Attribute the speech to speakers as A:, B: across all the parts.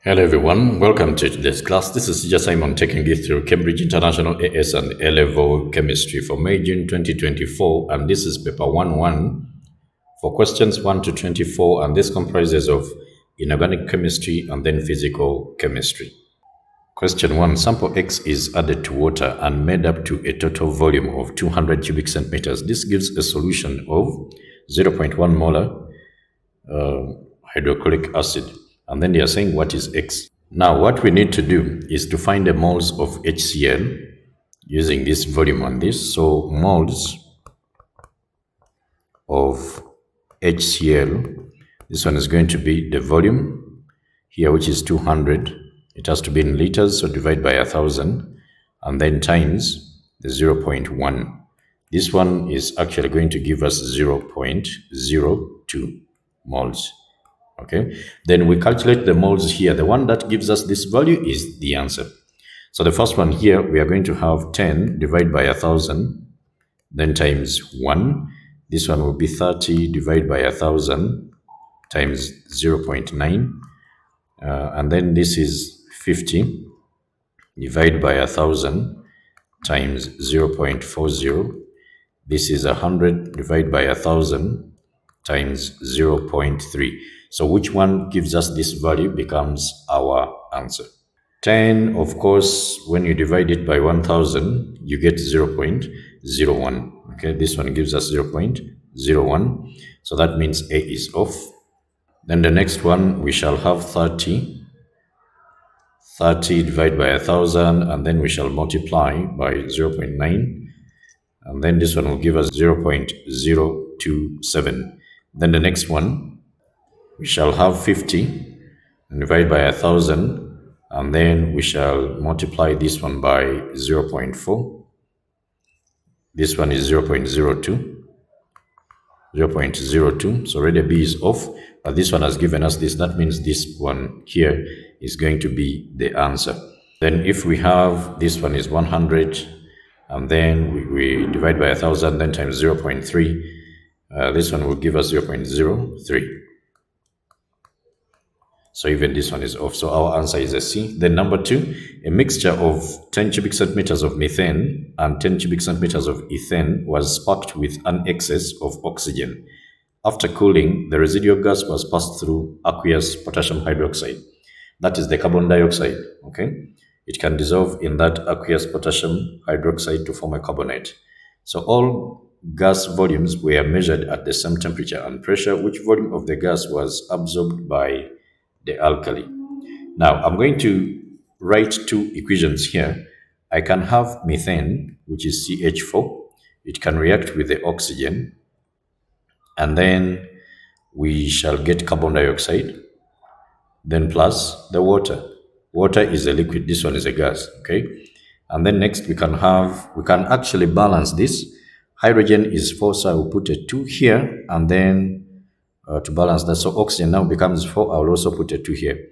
A: Hello everyone, welcome to today's class. This is Teacher Simon taking you through Cambridge International AS and A-Level Chemistry for May, June 2024, and this is paper 1-1 for questions 1 to 24, and this comprises of inorganic chemistry and then physical chemistry. Question 1. Sample X is added to water and made up to a total volume of 200 cubic centimeters. This gives a solution of 0.1 molar hydrochloric acid. And then they are saying what is X. Now what we need to do is to find the moles of HCl using this volume on this. So moles of HCl, this one is going to be the volume here, which is 200. It has to be in liters, so divide by 1,000 and then times the 0.1. This one is actually going to give us 0.02 moles. Okay, then we calculate the moles here. The one that gives us this value is the answer. So the first one here, we are going to have 10 divided by 1,000, then times 1. This one will be 30 divided by 1,000 times 0.9. And then this is 50 divided by 1,000 times 0.40. This is 100 divided by 1,000 times 0.3. So which one gives us this value becomes our answer. 10, of course, when you divide it by 1,000, you get 0.01. Okay, this one gives us 0.01. So that means A is off. Then the next one, we shall have 30. 30 divided by 1,000, and then we shall multiply by 0.9. And then this one will give us 0.027. Then the next one, we shall have 50 and divide by 1,000, and then we shall multiply this one by 0.4. This one is 0.02. 0.02. So already B is off, but this one has given us this. That means this one here is going to be the answer. Then if we have this one is 100, and then we divide by 1,000, then times 0.3, this one will give us 0.03. So even this one is off. So our answer is a C. Then number 2, a mixture of 10 cubic centimeters of methane and 10 cubic centimeters of ethane was sparked with an excess of oxygen. After cooling, the residual gas was passed through aqueous potassium hydroxide. That is the carbon dioxide. Okay, it can dissolve in that aqueous potassium hydroxide to form a carbonate. So all gas volumes were measured at the same temperature and pressure. Which volume of the gas was absorbed by the alkali? Now I'm going to write two equations here. I can have methane, which is CH4. It can react with the oxygen, and then we shall get carbon dioxide, then plus the water. Water is a liquid, this one is a gas. Okay, and then next we can actually balance this. Hydrogen is 4, so I will put a 2 here, and then to balance that. So oxygen now becomes 4. I will also put a 2 here.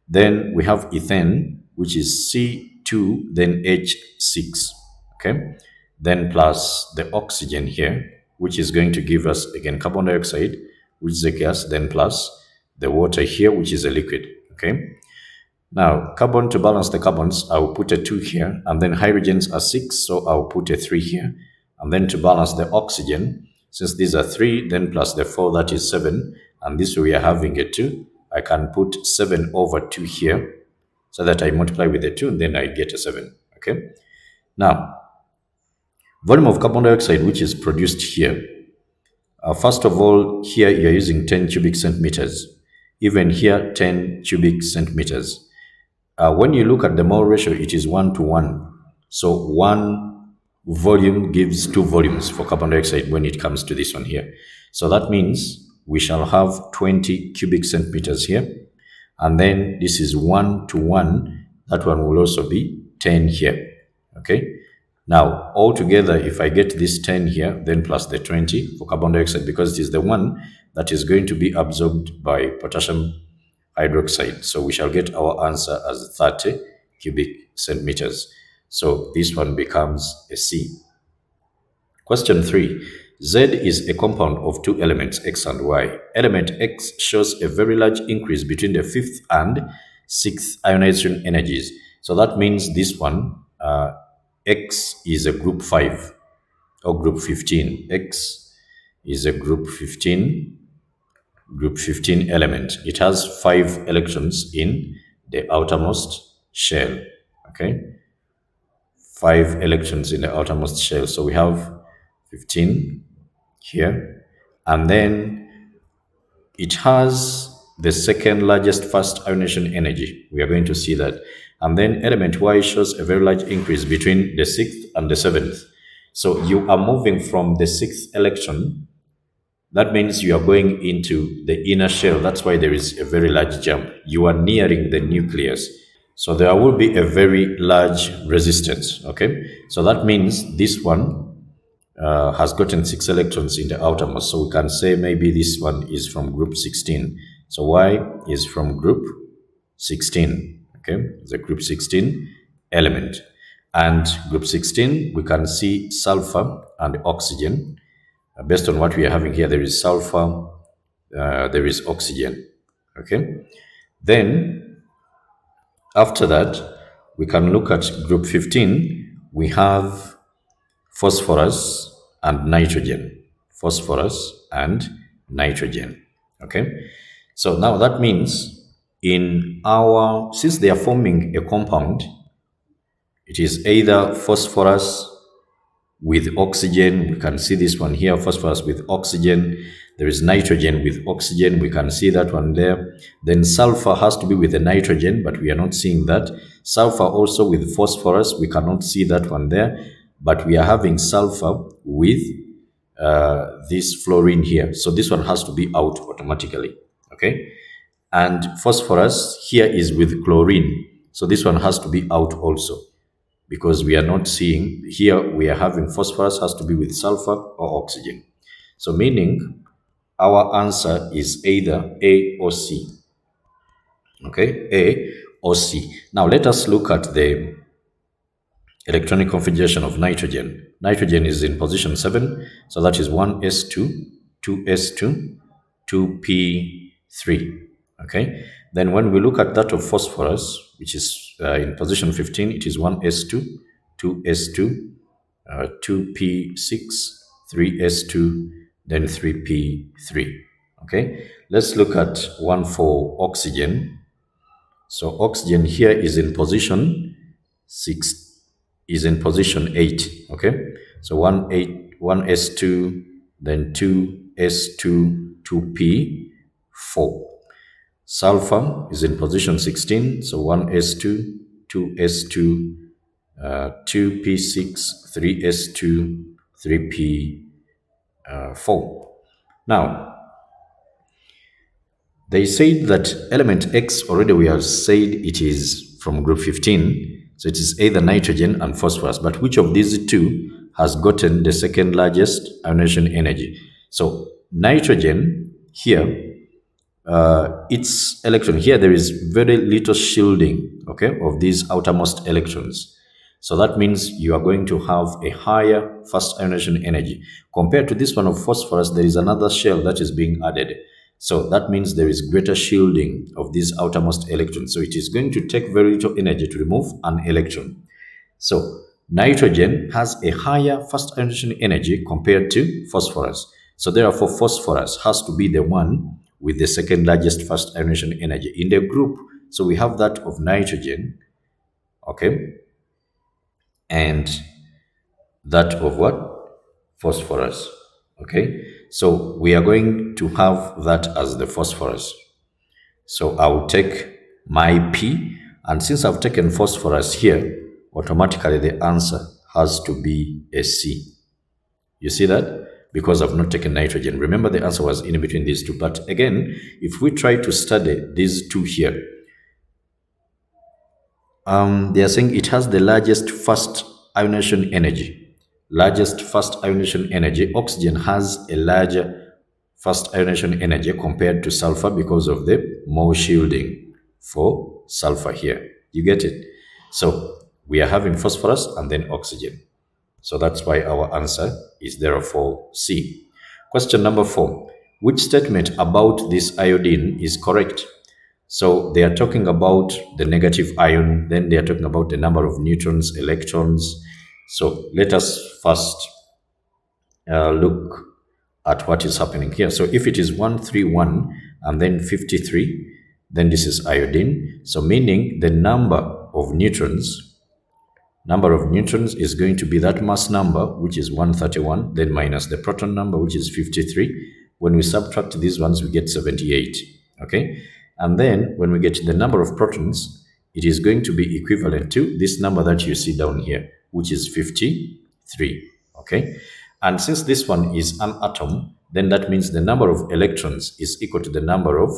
A: Then we have ethane, which is C2, then H6. Okay. Then plus the oxygen here, which is going to give us again carbon dioxide, which is a gas, then plus the water here, which is a liquid. Okay. Now carbon, to balance the carbons, I will put a 2 here, and then hydrogens are 6, so I will put a 3 here. And then to balance the oxygen, since these are 3, then plus the 4, that is 7, and this we are having a 2, I can put 7 over 2 here, so that I multiply with the 2, and then I get a 7. Okay. Now, volume of carbon dioxide which is produced here. First of all, here you're using 10 cubic centimeters. Even here, 10 cubic centimeters. When you look at the mole ratio, it is 1 to 1. So 1 volume gives 2 volumes for carbon dioxide when it comes to this one here. So that means we shall have 20 cubic centimeters here, and then this is 1 to 1. That one will also be 10 here. Okay, now altogether, if I get this 10 here, then plus the 20 for carbon dioxide, because it is the one that is going to be absorbed by potassium hydroxide, so we shall get our answer as 30 cubic centimeters. So this one becomes a C. Question 3. Z is a compound of two elements, X and Y. Element X shows a very large increase between the 5th and 6 ionization energies. So that means this one, X is a group 5 or group 15. X is a group 15 element. It has 5 electrons in the outermost shell. Okay, 5 electrons in the outermost shell. So we have 15 here, and then it has the second largest first ionization energy. We are going to see that. And then element Y shows a very large increase between the 6th and the 7th. So you are moving from the 6th electron. That means you are going into the inner shell. That's why there is a very large jump. You are nearing the nucleus. So there will be a very large resistance. Okay. So that means this one has gotten 6 electrons in the outermost. So we can say maybe this one is from group 16. So Y is from group 16. Okay, it's a group 16 element. And group 16, we can see sulfur and oxygen. Based on what we are having here, there is sulfur, there is oxygen. Okay, then after that, we can look at group 15. We have phosphorus and nitrogen. Phosphorus and nitrogen. Okay, so now that means since they are forming a compound, it is either phosphorus with oxygen. We can see this one here, phosphorus with oxygen. There is nitrogen with oxygen. We can see that one there. Then sulfur has to be with the nitrogen, but we are not seeing that. Sulfur also with phosphorus. We cannot see that one there, but we are having sulfur with this fluorine here. So this one has to be out automatically. Okay. And phosphorus here is with chlorine. So this one has to be out also, because we are not seeing here, we are having phosphorus has to be with sulfur or oxygen. So meaning our answer is either A or C. Okay, A or C. Now let us look at the electronic configuration of nitrogen. Nitrogen is in position 7, so that is 1s2, 2s2, 2p3. Okay, then when we look at that of phosphorus, which is in position 15, it is 1s2, 2s2, 2p6, 3s2, then 3p3. Okay, let's look at one for oxygen. So oxygen here is in position 6, is in position 8. Okay, so 1s2, then 2s2, 2p4. Sulfur is in position 16, so 1s2, 2s2, 2p6, 3s2, 3p4. Now, they said that element X already we have said it is from group 15, so it is either nitrogen and phosphorus, but which of these two has gotten the second largest ionization energy? So nitrogen here, its electron here, there is very little shielding, okay, of these outermost electrons. So that means you are going to have a higher first ionization energy. Compared to this one of phosphorus, there is another shell that is being added. So that means there is greater shielding of these outermost electrons. So it is going to take very little energy to remove an electron. So nitrogen has a higher first ionization energy compared to phosphorus. So therefore, phosphorus has to be the one with the second largest first ionization energy in the group. So we have that of nitrogen, okay, and that of what? Phosphorus, okay. So we are going to have that as the phosphorus. So I'll take my P, and since I've taken phosphorus here, automatically the answer has to be a C. You see that? Because I've not taken nitrogen. Remember, the answer was in between these two. But again, if we try to study these two here, they are saying it has the largest first ionization energy. Largest first ionization energy. Oxygen has a larger first ionization energy compared to sulfur because of the more shielding for sulfur here. You get it? So we are having phosphorus and then oxygen. So that's why our answer is therefore C. Question number 4. Which statement about this iodine is correct? So they are talking about the negative ion, then they are talking about the number of neutrons, electrons. So let us first look at what is happening here. So if it is 131 and then 53, then this is iodine. So meaning the number of neutrons is going to be that mass number, which is 131, then minus the proton number, which is 53. When we subtract these ones, we get 78. Okay? And then when we get the number of protons, it is going to be equivalent to this number that you see down here, which is 53. Okay? And since this one is an atom, then that means the number of electrons is equal to the number of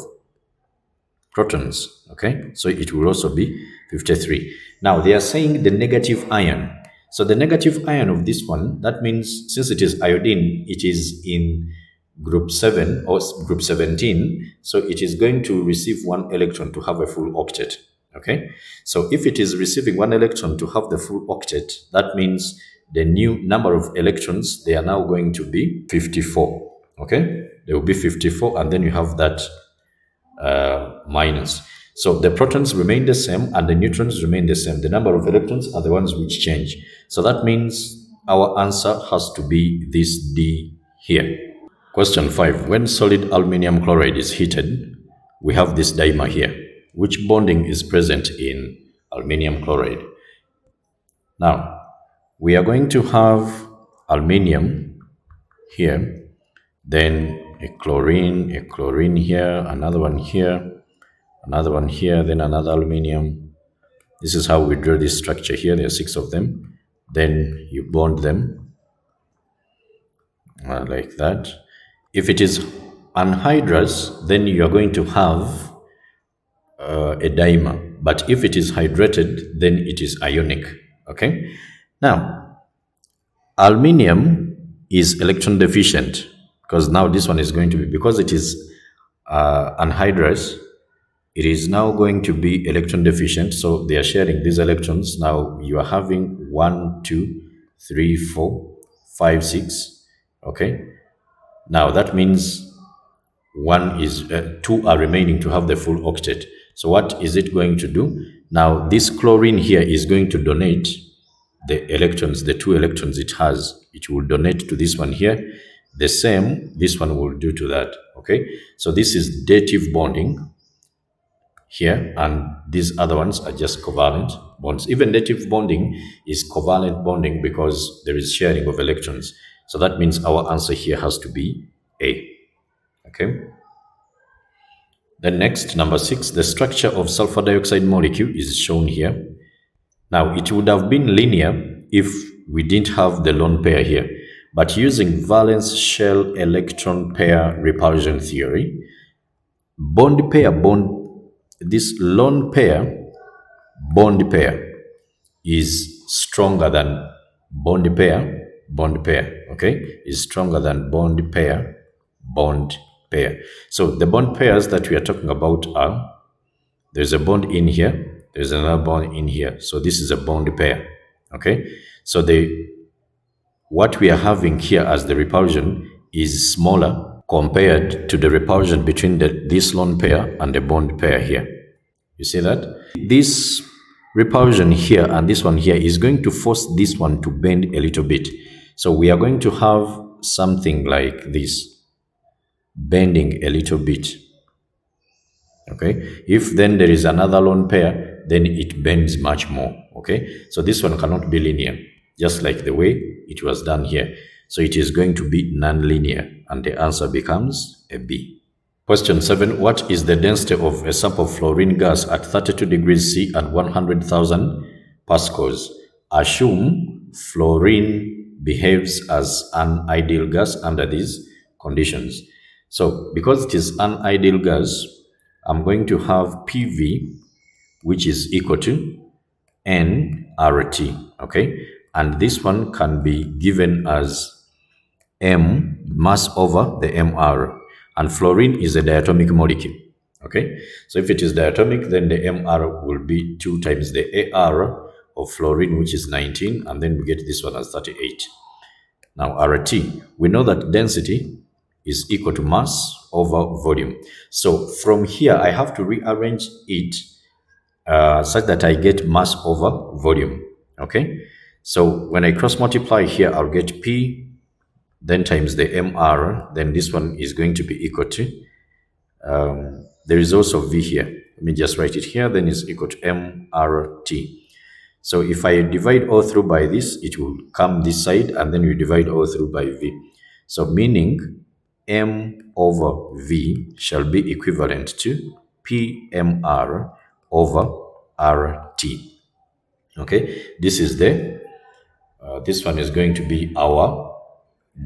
A: protons. Okay, so it will also be 53. Now they are saying the negative ion. So the negative ion of this one, that means since it is iodine, it is in group 7 or group 17, so it is going to receive one electron to have a full octet. Okay, so if it is receiving one electron to have the full octet, that means the new number of electrons, they are now going to be 54. Okay, they will be 54, and then you have that minus. So the protons remain the same and the neutrons remain the same. The number of electrons are the ones which change. So that means our answer has to be this D here. Question 5. When solid aluminium chloride is heated, we have this dimer here. Which bonding is present in aluminium chloride? Now, we are going to have aluminium here, then a chlorine here, another one here, another one here, then another aluminium. This is how we draw this structure here. There are 6 of them. Then you bond them like that. If it is anhydrous, then you are going to have a dimer. But if it is hydrated, then it is ionic. Okay. Now, aluminium is electron deficient because now this one is going to be, because it is anhydrous, it is now going to be electron deficient. So they are sharing these electrons. Now you are having 1, 2, 3, 4, 5, 6. Okay. Now that means 2 are remaining to have the full octet. So what is it going to do? Now this chlorine here is going to donate the electrons, the 2 electrons it has. It will donate to this one here. The same, this one will do to that. Okay. So this is dative bonding here, and these other ones are just covalent bonds. Even dative bonding is covalent bonding because there is sharing of electrons. So that means our answer here has to be A. Okay. Then next, number 6, the structure of sulfur dioxide molecule is shown here. Now it would have been linear if we didn't have the lone pair here, but using valence shell electron pair repulsion theory, this lone pair bond pair is stronger than bond pair. Okay, is stronger than bond pair. So the bond pairs that we are talking about are, there's a bond in here, there's another bond in here. So this is a bond pair. Okay, so what we are having here as the repulsion is smaller compared to the repulsion between this lone pair and the bond pair here. You see that? This repulsion here and this one here is going to force this one to bend a little bit. So we are going to have something like this, bending a little bit. Okay, if then there is another lone pair, then it bends much more. Okay, so this one cannot be linear, just like the way it was done here. So it is going to be non-linear, and the answer becomes a B. Question 7. What is the density of a sample fluorine gas at 32 degrees C and 100,000 pascals? Assume fluorine behaves as an ideal gas under these conditions. So because it is an ideal gas, I'm going to have PV, which is equal to nRT. Okay, and this one can be given as M, mass over the MR, and fluorine is a diatomic molecule. Okay, so if it is diatomic, then the MR will be 2 times the AR of fluorine, which is 19, and then we get this one as 38. Now RT, we know that density is equal to mass over volume. So from here, I have to rearrange it such that I get mass over volume. Okay. So when I cross multiply here, I'll get P, then times the MR, then this one is going to be equal to, there is also V here. Let me just write it here, then it's equal to MRT. So if I divide all through by this, it will come this side, and then you divide all through by V. So meaning M over V shall be equivalent to PMR over RT. Okay, this is this one is going to be our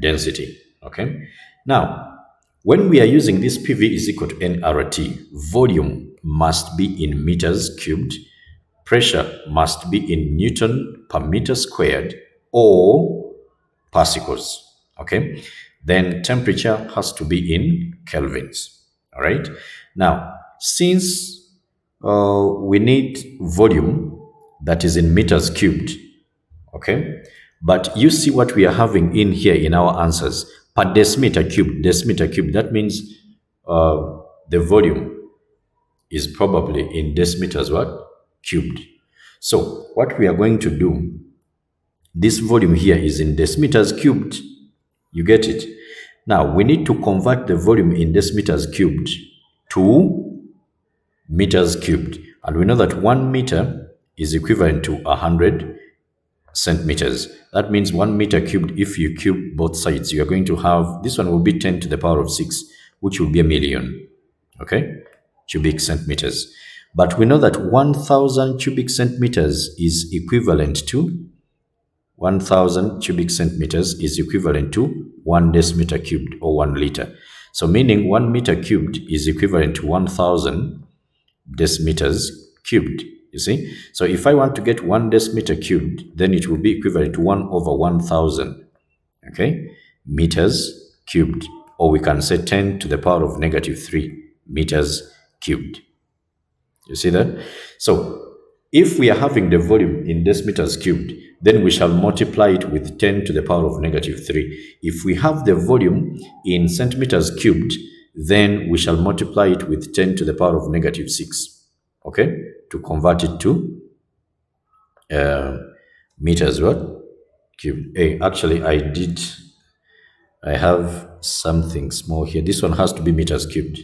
A: density. Okay, now when we are using this PV is equal to nRT, volume must be in meters cubed, pressure must be in Newton per meter squared or pascals. Okay, then temperature has to be in kelvins. All right, now since we need volume that is in meters cubed, okay, but you see what we are having in here in our answers per decimeter cubed, that means the volume is probably in decimeters what? Cubed. So what we are going to do, this volume here is in decimeters cubed. You get it? Now we need to convert the volume in decimeters cubed to meters cubed. And we know that 1 meter is equivalent to 100 centimeters. That means 1 meter cubed, if you cube both sides, you are going to have, this one will be 10 to the power of 6, which will be a million, okay, cubic centimeters. But we know that 1,000 cubic centimeters is equivalent to 1,000 cubic centimeters is equivalent to 1 decimeter cubed or 1 liter. So meaning 1 meter cubed is equivalent to 1,000 decimeters cubed. You see? So if I want to get 1 decimeter cubed, then it will be equivalent to 1 over 1,000, okay, meters cubed. Or we can say 10 to the power of negative 3 meters cubed. You see that? So if we are having the volume in decimeters cubed, then we shall multiply it with 10 to the power of negative 3. If we have the volume in centimeters cubed, then we shall multiply it with 10 to the power of negative 6, okay, to convert it to meters what? Cubed. Hey, actually, I have something small here. This one has to be meters cubed.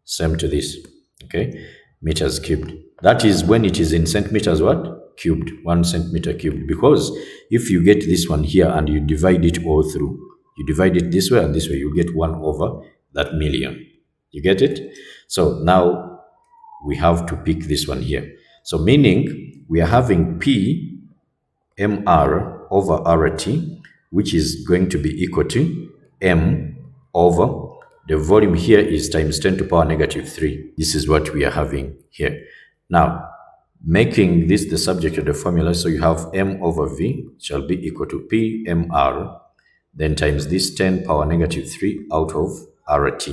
A: Same to this, okay, meters cubed. That is when it is in centimeters what? Cubed, 1 centimeter cubed. Because if you get this one here and you divide it all through, you divide it this way and this way, you get 1 over that million. You get it? So now we have to pick this one here. So meaning we are having P MR over RT, which is going to be equal to M over the volume here is times 10 to the power negative 3. This is what we are having here. Now, making this the subject of the formula, so you have M over V shall be equal to P MR, then times this 10 power negative 3 out of RT.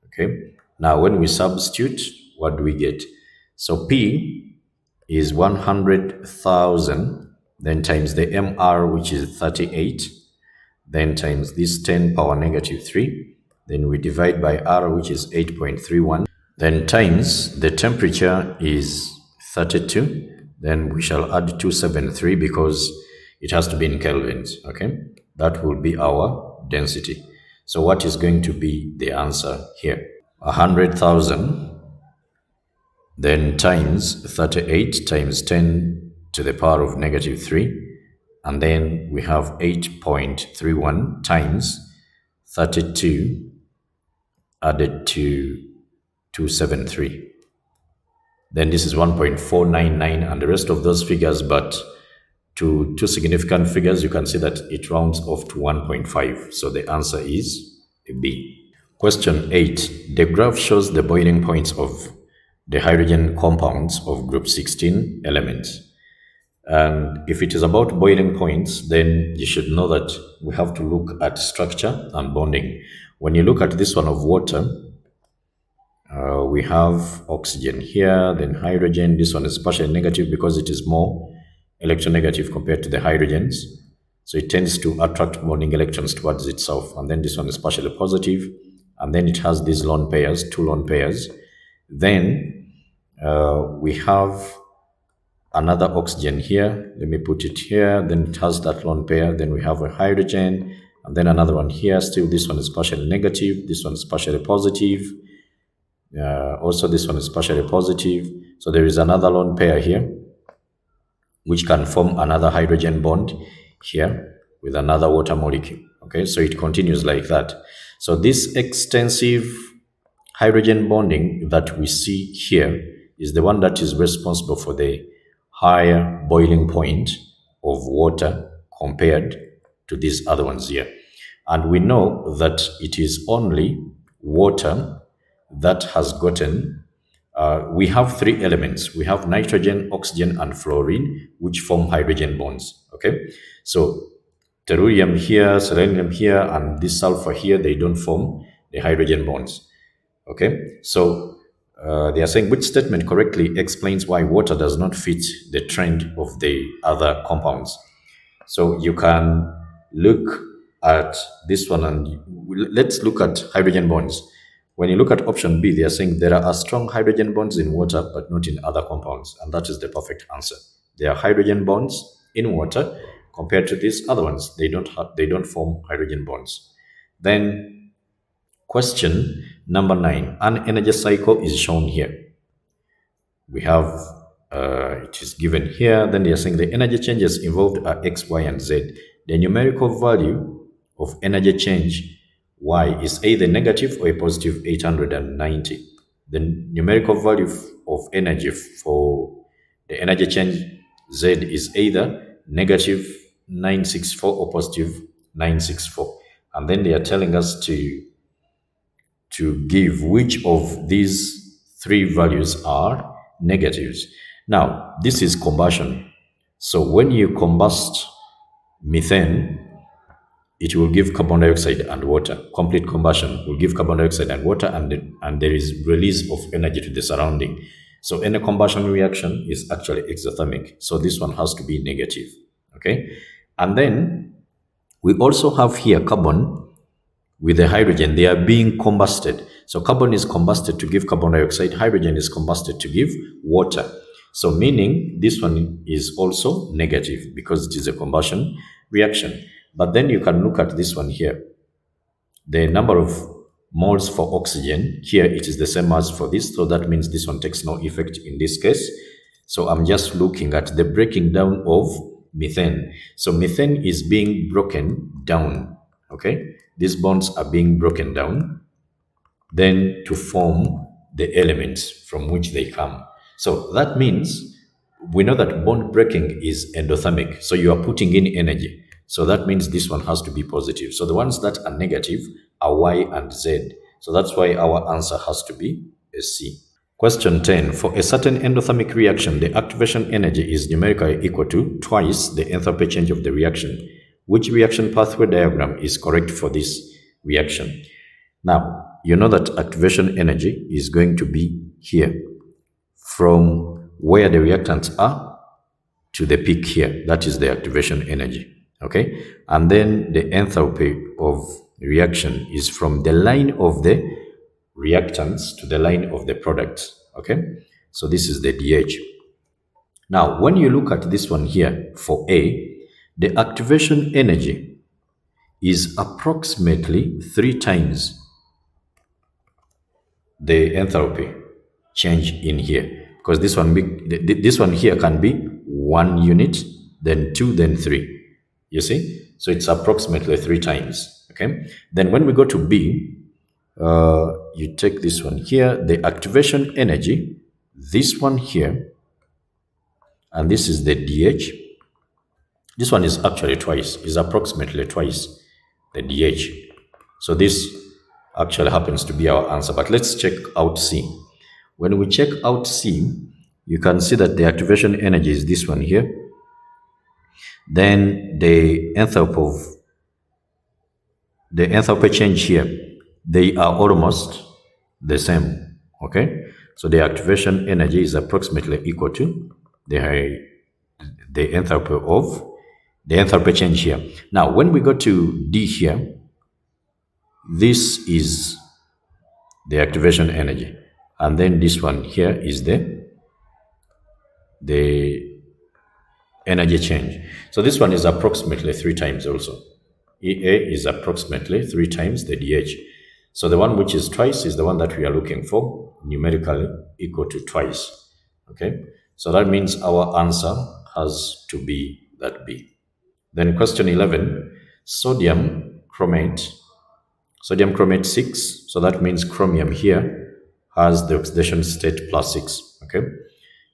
A: Okay. Now, when we substitute, what do we get? So P is 100,000, then times the MR, which is 38, then times this 10 power negative 3, then we divide by R, which is 8.31, then times the temperature is 32, then we shall add 273 because it has to be in kelvins, okay? That will be our density. So what is going to be the answer here? 100,000, then times 38 times 10 to the power of negative 3, and then we have 8.31 times 32 added to 273. Then this is 1.499 and the rest of those figures, but to two significant figures, you can see that it rounds off to 1.5. So the answer is B. Question 8. The graph shows the boiling points of the hydrogen compounds of group 16 elements. And if it is about boiling points, then you should know that we have to look at structure and bonding. When you look at this one of water, we have oxygen here, then hydrogen. This one is partially negative because it is more electronegative compared to the hydrogens. So it tends to attract bonding electrons towards itself. And then this one is partially positive. And then it has these lone pairs, two lone pairs. Then we have another oxygen here. Let me put it here. Then it has that lone pair. Then we have a hydrogen. And then another one here. Still, this one is partially negative. This one is partially positive. Also, this one is partially positive. So there is another lone pair here, which can form another hydrogen bond here with another water molecule. Okay, so it continues like that. So this extensive hydrogen bonding that we see here is the one that is responsible for the higher boiling point of water compared to these other ones here. And we know that it is only water that has gotten, we have three elements. We have nitrogen, oxygen, and fluorine, which form hydrogen bonds. Okay, so tellurium here, selenium here, and this sulfur here, they don't form the hydrogen bonds. Okay, so they are saying which statement correctly explains why water does not fit the trend of the other compounds. So you can look at this one, and let's look at hydrogen bonds. When you look at option B, they are saying there are strong hydrogen bonds in water, but not in other compounds. And that is the perfect answer. There are hydrogen bonds in water compared to these other ones. They don't form hydrogen bonds. Then question number 9, an energy cycle is shown here. We have, it is given here. Then they are saying the energy changes involved are X, Y, and Z. The numerical value of energy change Y is either negative or a positive 890. The numerical value of energy for the energy change Z is either negative 964 or positive 964. And then they are telling us to give which of these three values are negatives. Now, this is combustion. So when you combust methane, it will give carbon dioxide and water. Complete combustion will give carbon dioxide and water, and there is release of energy to the surrounding. So any combustion reaction is actually exothermic. So this one has to be negative. Okay, and then we also have here carbon with the hydrogen. They are being combusted. So carbon is combusted to give carbon dioxide. Hydrogen is combusted to give water. So meaning this one is also negative because it is a combustion reaction. But then you can look at this one here. The number of moles for oxygen, here it is the same as for this. So that means this one takes no effect in this case. So I'm just looking at the breaking down of methane. So methane is being broken down. Okay, these bonds are being broken down then to form the elements from which they come. So that means we know that bond breaking is endothermic. So you are putting in energy. So that means this one has to be positive. So the ones that are negative are Y and Z. So that's why our answer has to be a C. Question 10. For a certain endothermic reaction, the activation energy is numerically equal to twice the enthalpy change of the reaction. Which reaction pathway diagram is correct for this reaction? Now, you know that activation energy is going to be here from where the reactants are to the peak here. That is the activation energy. Okay, and then the enthalpy of reaction is from the line of the reactants to the line of the products. Okay, so this is the DH. Now, when you look at this one here for A, the activation energy is approximately 3 times the enthalpy change in here, because this one here can be 1 unit, then 2, then 3. You see, so it's approximately 3 times. Okay, then when we go to B, you take this one here, the activation energy, this one here, and this is the DH. This one is actually twice, is approximately twice the DH. So this actually happens to be our answer, but let's check out C. When we check out C, you can see that the activation energy is this one here. Then the enthalpy change here, they are almost the same. Okay, so the activation energy is approximately equal to the enthalpy of the enthalpy change here. Now, when we go to D here, this is the activation energy. And then this one here is the energy change. So this one is approximately 3 times also. EA is approximately 3 times the DH. So the one which is twice is the one that we are looking for, numerically equal to twice. Okay, so that means our answer has to be that B. Then question 11, sodium chromate 6. So that means chromium here has the oxidation state +6. Okay,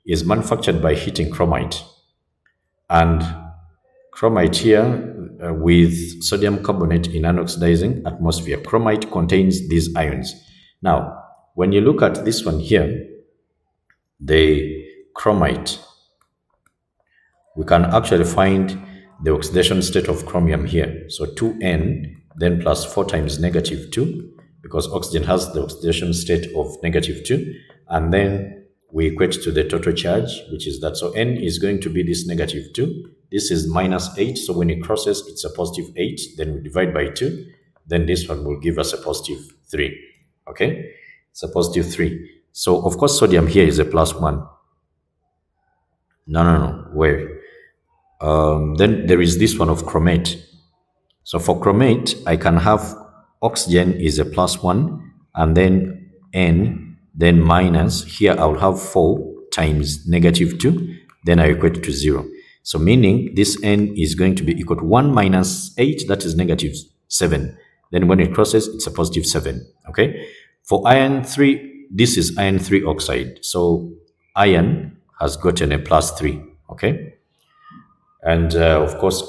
A: is manufactured by heating chromite. And chromite here with sodium carbonate in an oxidizing atmosphere. Chromite contains these ions. Now, when you look at this one here, the chromite, we can actually find the oxidation state of chromium here. So 2N, then plus 4 times -2, because oxygen has the oxidation state of -2. And then we equate to the total charge, which is that. So N is going to be this -2. This is -8. So when it crosses, it's a +8. Then we divide by 2. Then this one will give us a +3. Okay? It's a +3. So, of course, sodium here is a +1. No. Where? Then there is this one of chromate. So for chromate, I can have oxygen is a +1, and then N, then minus. Here I'll have 4 times -2, then I equate to 0. So meaning this N is going to be equal to 1 minus 8, that is -7. Then when it crosses, it's a +7. Okay. For iron 3, this is iron 3 oxide. So iron has gotten a +3. Okay. And of course,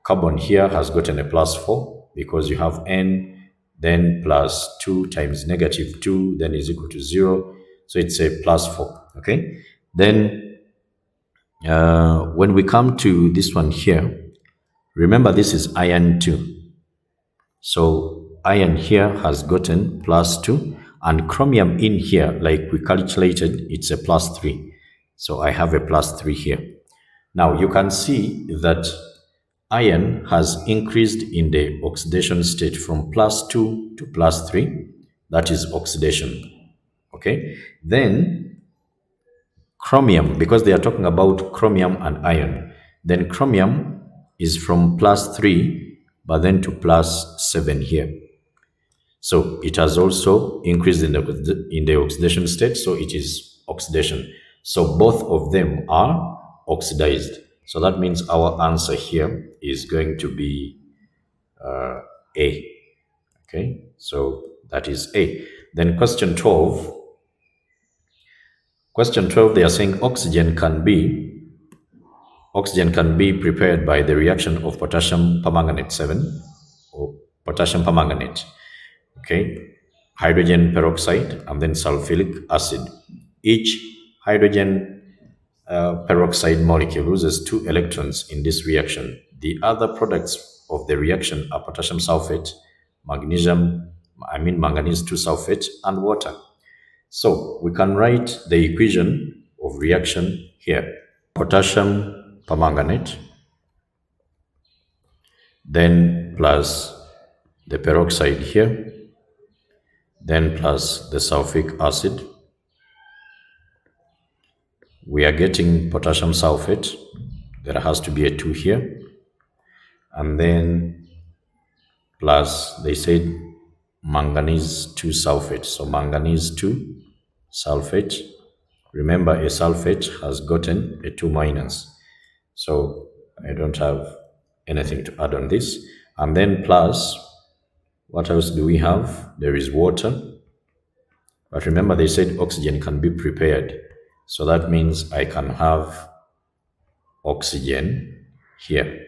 A: carbon here has gotten a +4 because you have N, then +2 times -2, then is equal to 0. So it's a +4. Okay. Then when we come to this one here, remember this is iron 2. So iron here has gotten +2, and chromium in here, like we calculated, it's a +3. So I have a +3 here. Now you can see that iron has increased in the oxidation state from +2 to +3. That is oxidation. Okay. Then chromium, because they are talking about chromium and iron, then chromium is from +3, but then to +7 here. So it has also increased in the oxidation state, so it is oxidation. So both of them are oxidized. So that means our answer here is going to be A. Okay, so that is A. Then question 12. Question 12, they are saying oxygen can be prepared by the reaction of potassium permanganate 7 or potassium permanganate. Okay, hydrogen peroxide and then sulfuric acid. Each hydrogen peroxide molecule loses 2 electrons in this reaction. The other products of the reaction are potassium sulfate, manganese 2 sulfate, and water. So we can write the equation of reaction here. Potassium permanganate, then plus the peroxide here, then plus the sulfuric acid. We are getting potassium sulfate. There has to be a 2 here. And then plus, they said manganese 2 sulfate. So manganese 2 sulfate. Remember, a sulfate has gotten a 2 minus. So I don't have anything to add on this. And then plus, what else do we have? There is water. But remember, they said oxygen can be prepared. So that means I can have oxygen here.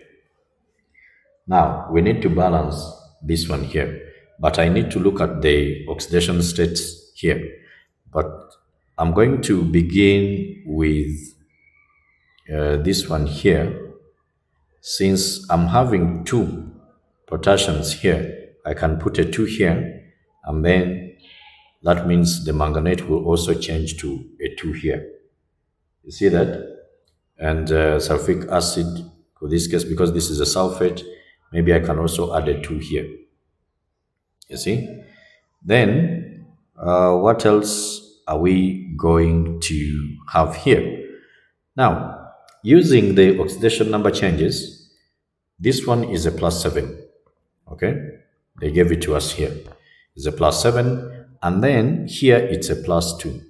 A: Now, we need to balance this one here. But I need to look at the oxidation states here. But I'm going to begin with this one here. Since I'm having 2 potassiums here, I can put a 2 here, and then that means the manganate will also change to a 2 here. You see that? And sulfuric acid For this case, because this is a sulfate, maybe I can also add a 2 here. You see? Then, what else are we going to have here? Now, using the oxidation number changes, this one is a +7. Okay? They gave it to us here. It's a +7. And then here it's a +2.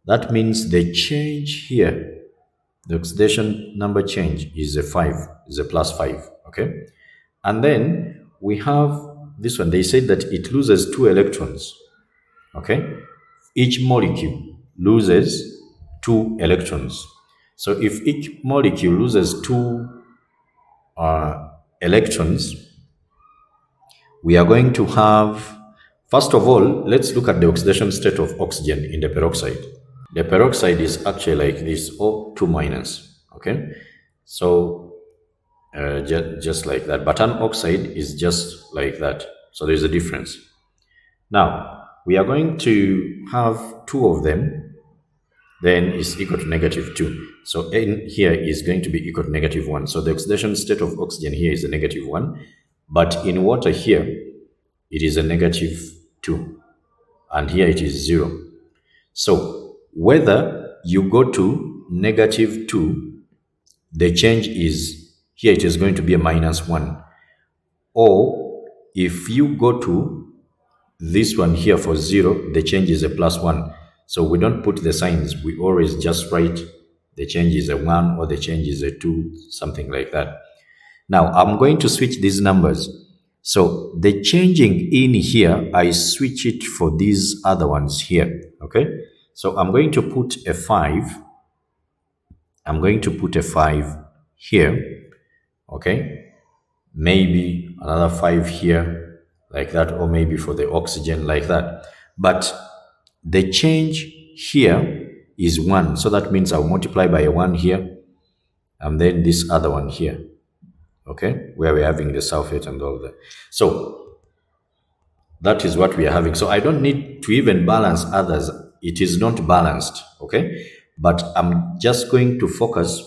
A: That means the change here, the oxidation number change is a 5, is a +5. Okay? And then we have this one. They said that it loses 2 electrons. Okay? Each molecule loses 2 electrons. So if each molecule loses 2 electrons, we are going to have, first of all, let's look at the oxidation state of oxygen in the peroxide. The peroxide is actually like this, O2 minus. Okay? So just like that. But an oxide is just like that. So there's a difference. Now, we are going to have 2 of them, then is equal to -2. So N here is going to be equal to -1. So the oxidation state of oxygen here is a -1, but in water here, it is a -2, and here it is 0. So whether you go to -2, the change is, here it is going to be a -1. Or if you go to this one here for 0, the change is a +1. So we don't put the signs. We always just write the change is a 1 or the change is a 2, something like that. Now, I'm going to switch these numbers. So the changing in here, I switch it for these other ones here, okay? So I'm going to put a 5. I'm going to put a 5 here, okay? Maybe another 5 here, like that, or maybe for the oxygen, like that. But the change here is 1. So that means I'll multiply by a 1 here, and then this other one here, okay, where we're having the sulfate and all that. So that is what we are having. So I don't need to even balance others. It is not balanced, okay? But I'm just going to focus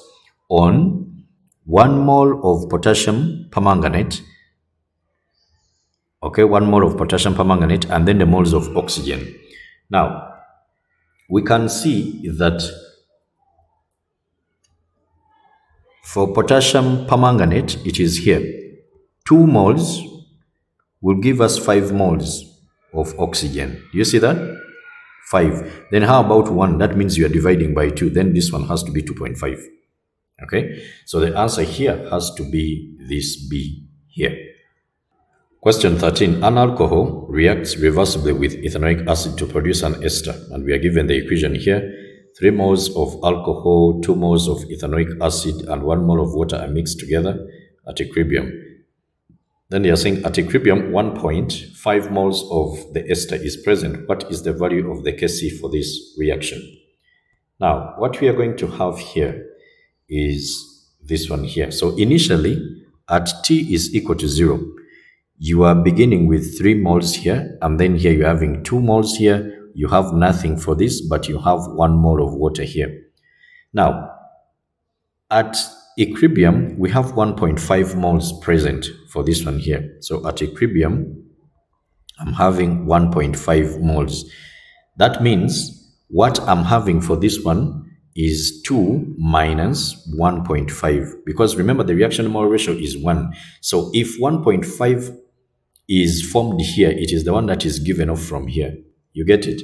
A: on 1 mole of potassium permanganate, okay, 1 mole of potassium permanganate, and then the moles of oxygen. Now, we can see that for potassium permanganate, it is here. 2 moles will give us 5 moles of oxygen. You see that? 5. Then how about 1? That means you are dividing by 2. Then this one has to be 2.5. Okay? So the answer here has to be this B here. Question 13. An alcohol reacts reversibly with ethanoic acid to produce an ester. And we are given the equation here. 3 moles of alcohol, 2 moles of ethanoic acid, and 1 mole of water are mixed together at equilibrium. Then they are saying at equilibrium, 1.5 moles of the ester is present. What is the value of the Kc for this reaction? Now, what we are going to have here is this one here. So initially, at T is equal to 0, you are beginning with 3 moles here, and then here you're having 2 moles here. You have nothing for this, but you have 1 mole of water here. Now, at equilibrium, we have 1.5 moles present for this one here. So at equilibrium, I'm having 1.5 moles. That means what I'm having for this one is 2 minus 1.5. Because remember, the reaction mole ratio is 1. So if 1.5 is formed here, it is the one that is given off from here. You get it?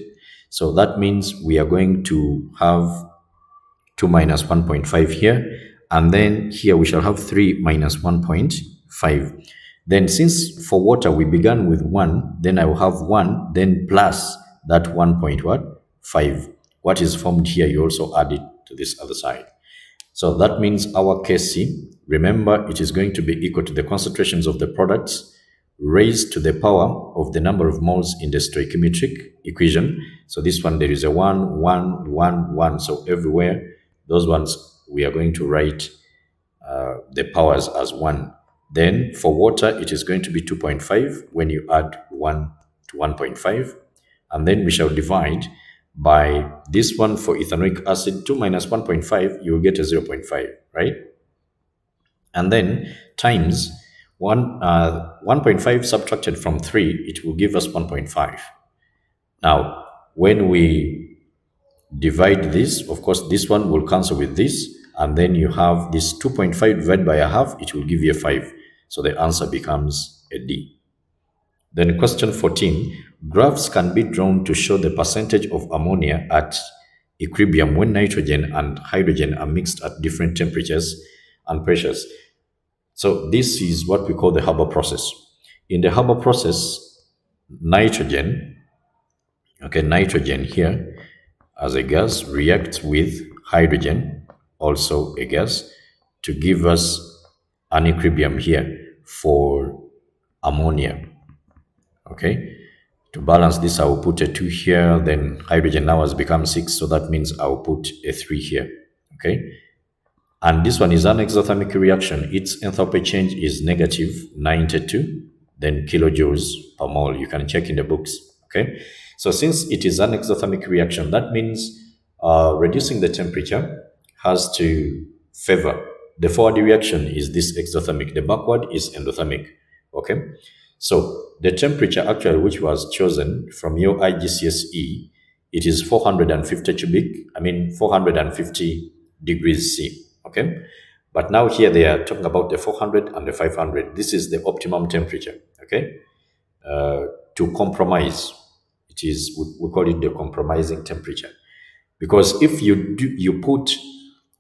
A: So that means we are going to have 2 minus 1.5 here, and then here we shall have 3 minus 1.5. Then since for water we began with 1, then I will have 1, then plus that 1.5. What is formed here, you also add it to this other side. So that means our Kc, remember, it is going to be equal to the concentrations of the products raised to the power of the number of moles in the stoichiometric equation. So this one, there is a 1, 1, 1, 1. So everywhere, those ones, we are going to write the powers as 1. Then for water, it is going to be 2.5 when you add 1 to 1.5. And then we shall divide by this one for ethanoic acid, 2 minus 1.5, you will get a 0.5, right? and then times 1.5 subtracted from 3, it will give us 1.5. Now, when we divide this, of course, this one will cancel with this, and then you have this 2.5 divided by a half, it will give you a 5. So the answer becomes a D. Then question 14, graphs can be drawn to show the percentage of ammonia at equilibrium when nitrogen and hydrogen are mixed at different temperatures and pressures. So this is what we call the Haber process. In the Haber process, nitrogen, nitrogen here as a gas reacts with hydrogen, also a gas, to give us an equilibrium here for ammonia. Okay, to balance this, I will put a 2 here, then hydrogen now has become 6, so that means I'll put a 3 here. Okay, and this one is an exothermic reaction. Its enthalpy change is negative 92, then kilojoules per mole. You can check in the books. Okay, so since it is an exothermic reaction, that means reducing the temperature has to favor. The forward reaction is this exothermic, the backward is endothermic. Okay, so the temperature actually which was chosen from your IGCSE, it is 450 degrees C. Okay, but now here they are talking about the 400 and the 500. This is the optimum temperature. Okay, to compromise, it is, we call it the compromising temperature, because if you put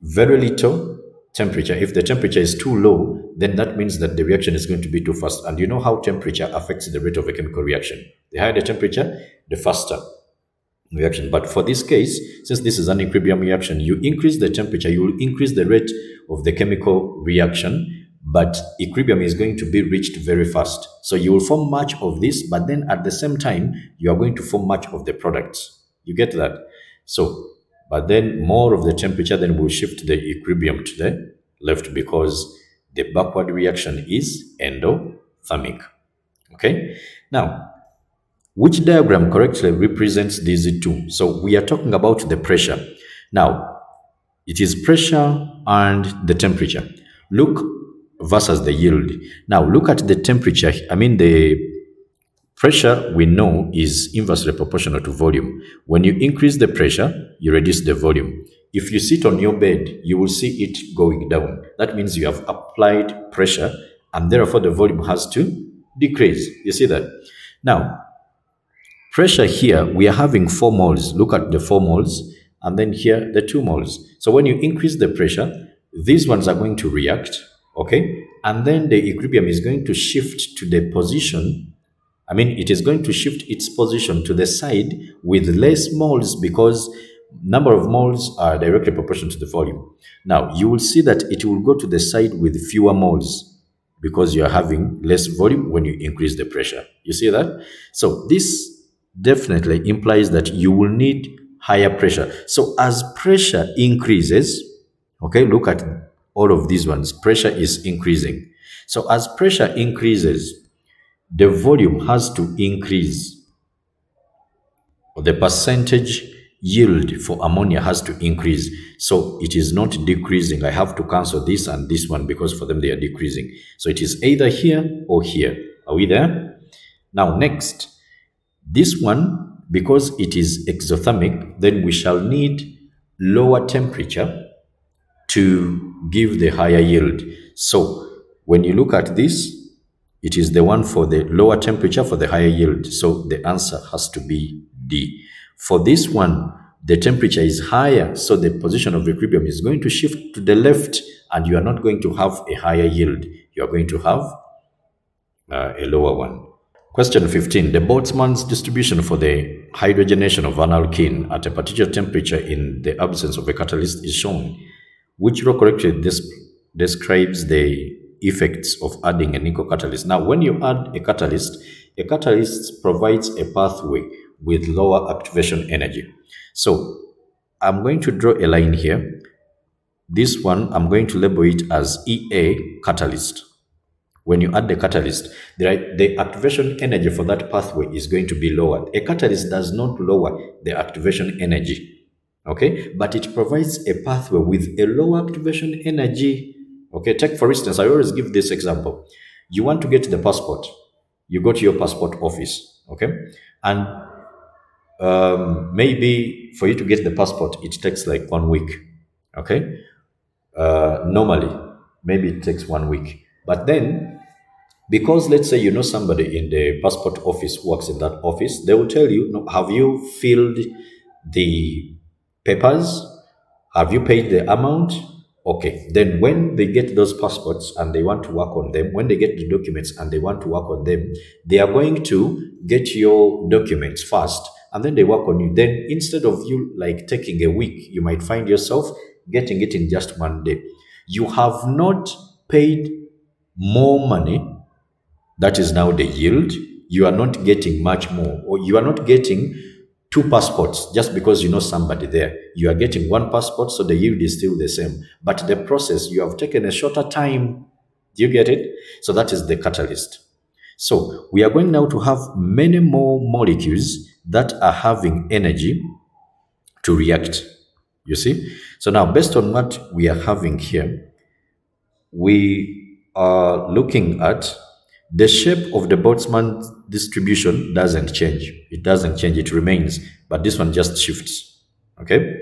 A: very little temperature, if the temperature is too low, then that means that the reaction is going to be too fast. And you know how temperature affects the rate of a chemical reaction. The higher the temperature, the faster reaction. But for this case, since this is an equilibrium reaction, you increase the temperature, you will increase the rate of the chemical reaction, but equilibrium is going to be reached very fast. So you will form much of this, but then at the same time, you are going to form much of the products. You get that? So, but then more of the temperature then will shift the equilibrium to the left, because the backward reaction is endothermic. Okay? Now, which diagram correctly represents these two? So we are talking about the pressure. Now, it is pressure and the temperature. Look versus the yield. Now, look at the temperature. The pressure we know is inversely proportional to volume. When you increase the pressure, you reduce the volume. If you sit on your bed, you will see it going down. That means you have applied pressure, and therefore the volume has to decrease. You see that? Now, pressure here, we are having 4 moles. Look at the 4 moles, and then here the 2 moles. So when you increase the pressure, these ones are going to react, okay? And then the equilibrium is going to shift to the position. It is going to shift its position to the side with less moles, because number of moles are directly proportional to the volume. Now, you will see that it will go to the side with fewer moles, because you are having less volume when you increase the pressure. You see that? So this definitely implies that you will need higher pressure. So as pressure increases, okay, look at all of these ones. Pressure is increasing. So as pressure increases, the volume has to increase. The percentage yield for ammonia has to increase. So it is not decreasing. I have to cancel this and this one, because for them they are decreasing. So it is either here or here. Are we there? Now next, this one, because it is exothermic, then we shall need lower temperature to give the higher yield. So when you look at this, it is the one for the lower temperature for the higher yield. So the answer has to be D. For this one, the temperature is higher, so the position of equilibrium is going to shift to the left, and you are not going to have a higher yield. You are going to have a lower one. Question 15. The Boltzmann's distribution for the hydrogenation of an alkene at a particular temperature in the absence of a catalyst is shown. Which row correctly describes the effects of adding a nickel catalyst? Now, when you add a catalyst provides a pathway with lower activation energy. So I'm going to draw a line here. This one, I'm going to label it as EA catalyst. When you add the catalyst, the activation energy for that pathway is going to be lower. A catalyst does not lower the activation energy, okay? But it provides a pathway with a lower activation energy, Okay, take for instance, I always give this example. You want to get the passport, you go to your passport office, okay, and maybe for you to get the passport, it takes like 1 week, okay. Normally, maybe it takes 1 week, but then because let's say you know somebody in the passport office who works in that office, they will tell you, no, have you filled the papers? Have you paid the amount? Okay. Then when they get those passports and they want to work on them, when they get the documents and they want to work on them, they are going to get your documents first and then they work on you. Then instead of you like taking a week, you might find yourself getting it in just 1 day. You have not paid more money, that is now the yield. You are not getting much more, or you are not getting two passports just because you know somebody there. You are getting one passport, so the yield is still the same. But the process, you have taken a shorter time. Do you get it? So that is the catalyst. So we are going now to have many more molecules that are having energy to react. You see? So now, based on what we are having here, we are looking at the shape of the Boltzmann distribution doesn't change. It doesn't change, it remains, but this one just shifts. Okay?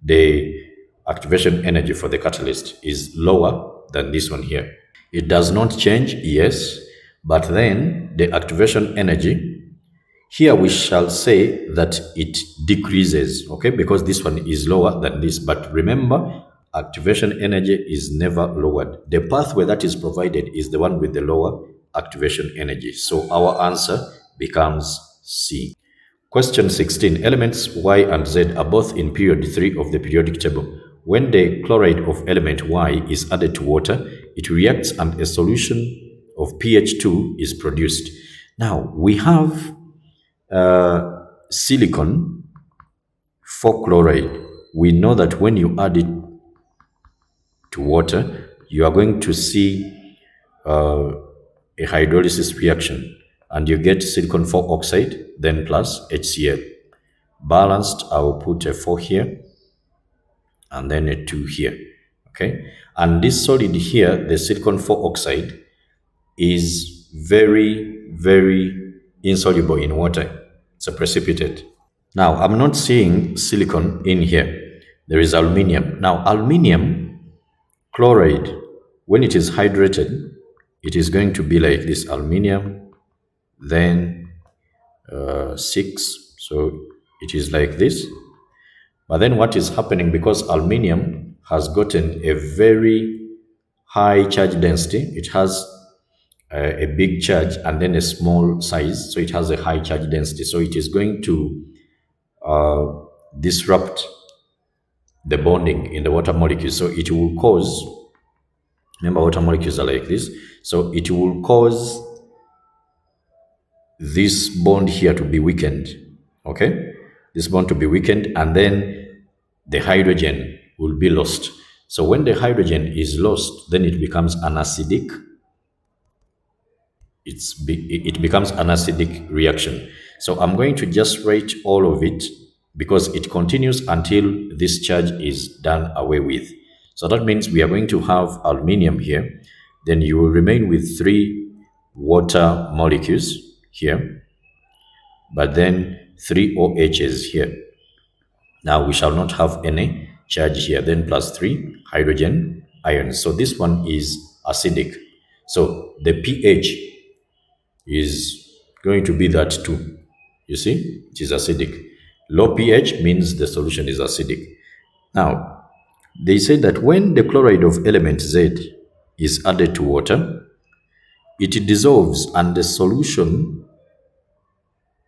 A: The activation energy for the catalyst is lower than this one here. It does not change, yes, but then the activation energy here we shall say that it decreases, okay, because this one is lower than this. But remember, activation energy is never lowered. The pathway that is provided is the one with the lower activation energy. So our answer becomes C. Question 16. Elements Y and Z are both in period 3 of the periodic table. When the chloride of element Y is added to water, it reacts and a solution of pH 2 is produced. Now, we have silicon 4 chloride. We know that when you add it to water, you are going to see a hydrolysis reaction and you get silicon 4 oxide, then plus HCl. Balanced, I will put a 4 here and then a 2 here. Okay. And this solid here, the silicon 4 oxide, is very, very insoluble in water. It's a precipitate. Now, I'm not seeing silicon in here. There is aluminium. Now, aluminium chloride, when it is hydrated, it is going to be like this aluminium, then 6. So it is like this. But then what is happening, because aluminium has gotten a very high charge density, it has a big charge and then a small size, so it has a high charge density. So it is going to disrupt the bonding in the water molecules. So it will cause, remember water molecules are like this, so it will cause this bond here to be weakened. Okay, this bond to be weakened, and then the hydrogen will be lost. So when the hydrogen is lost, then it becomes an acidic, it becomes an acidic reaction. So I'm going to just write all of it because it continues until this charge is done away with. So that means we are going to have aluminium here. Then you will remain with 3 water molecules here, but then 3 OHs here. Now we shall not have any charge here. Then plus 3 hydrogen ions. So this one is acidic. So the pH is going to be that 2. You see, it is acidic. Low pH means the solution is acidic. Now, they say that when the chloride of element Z is added to water, it dissolves and a solution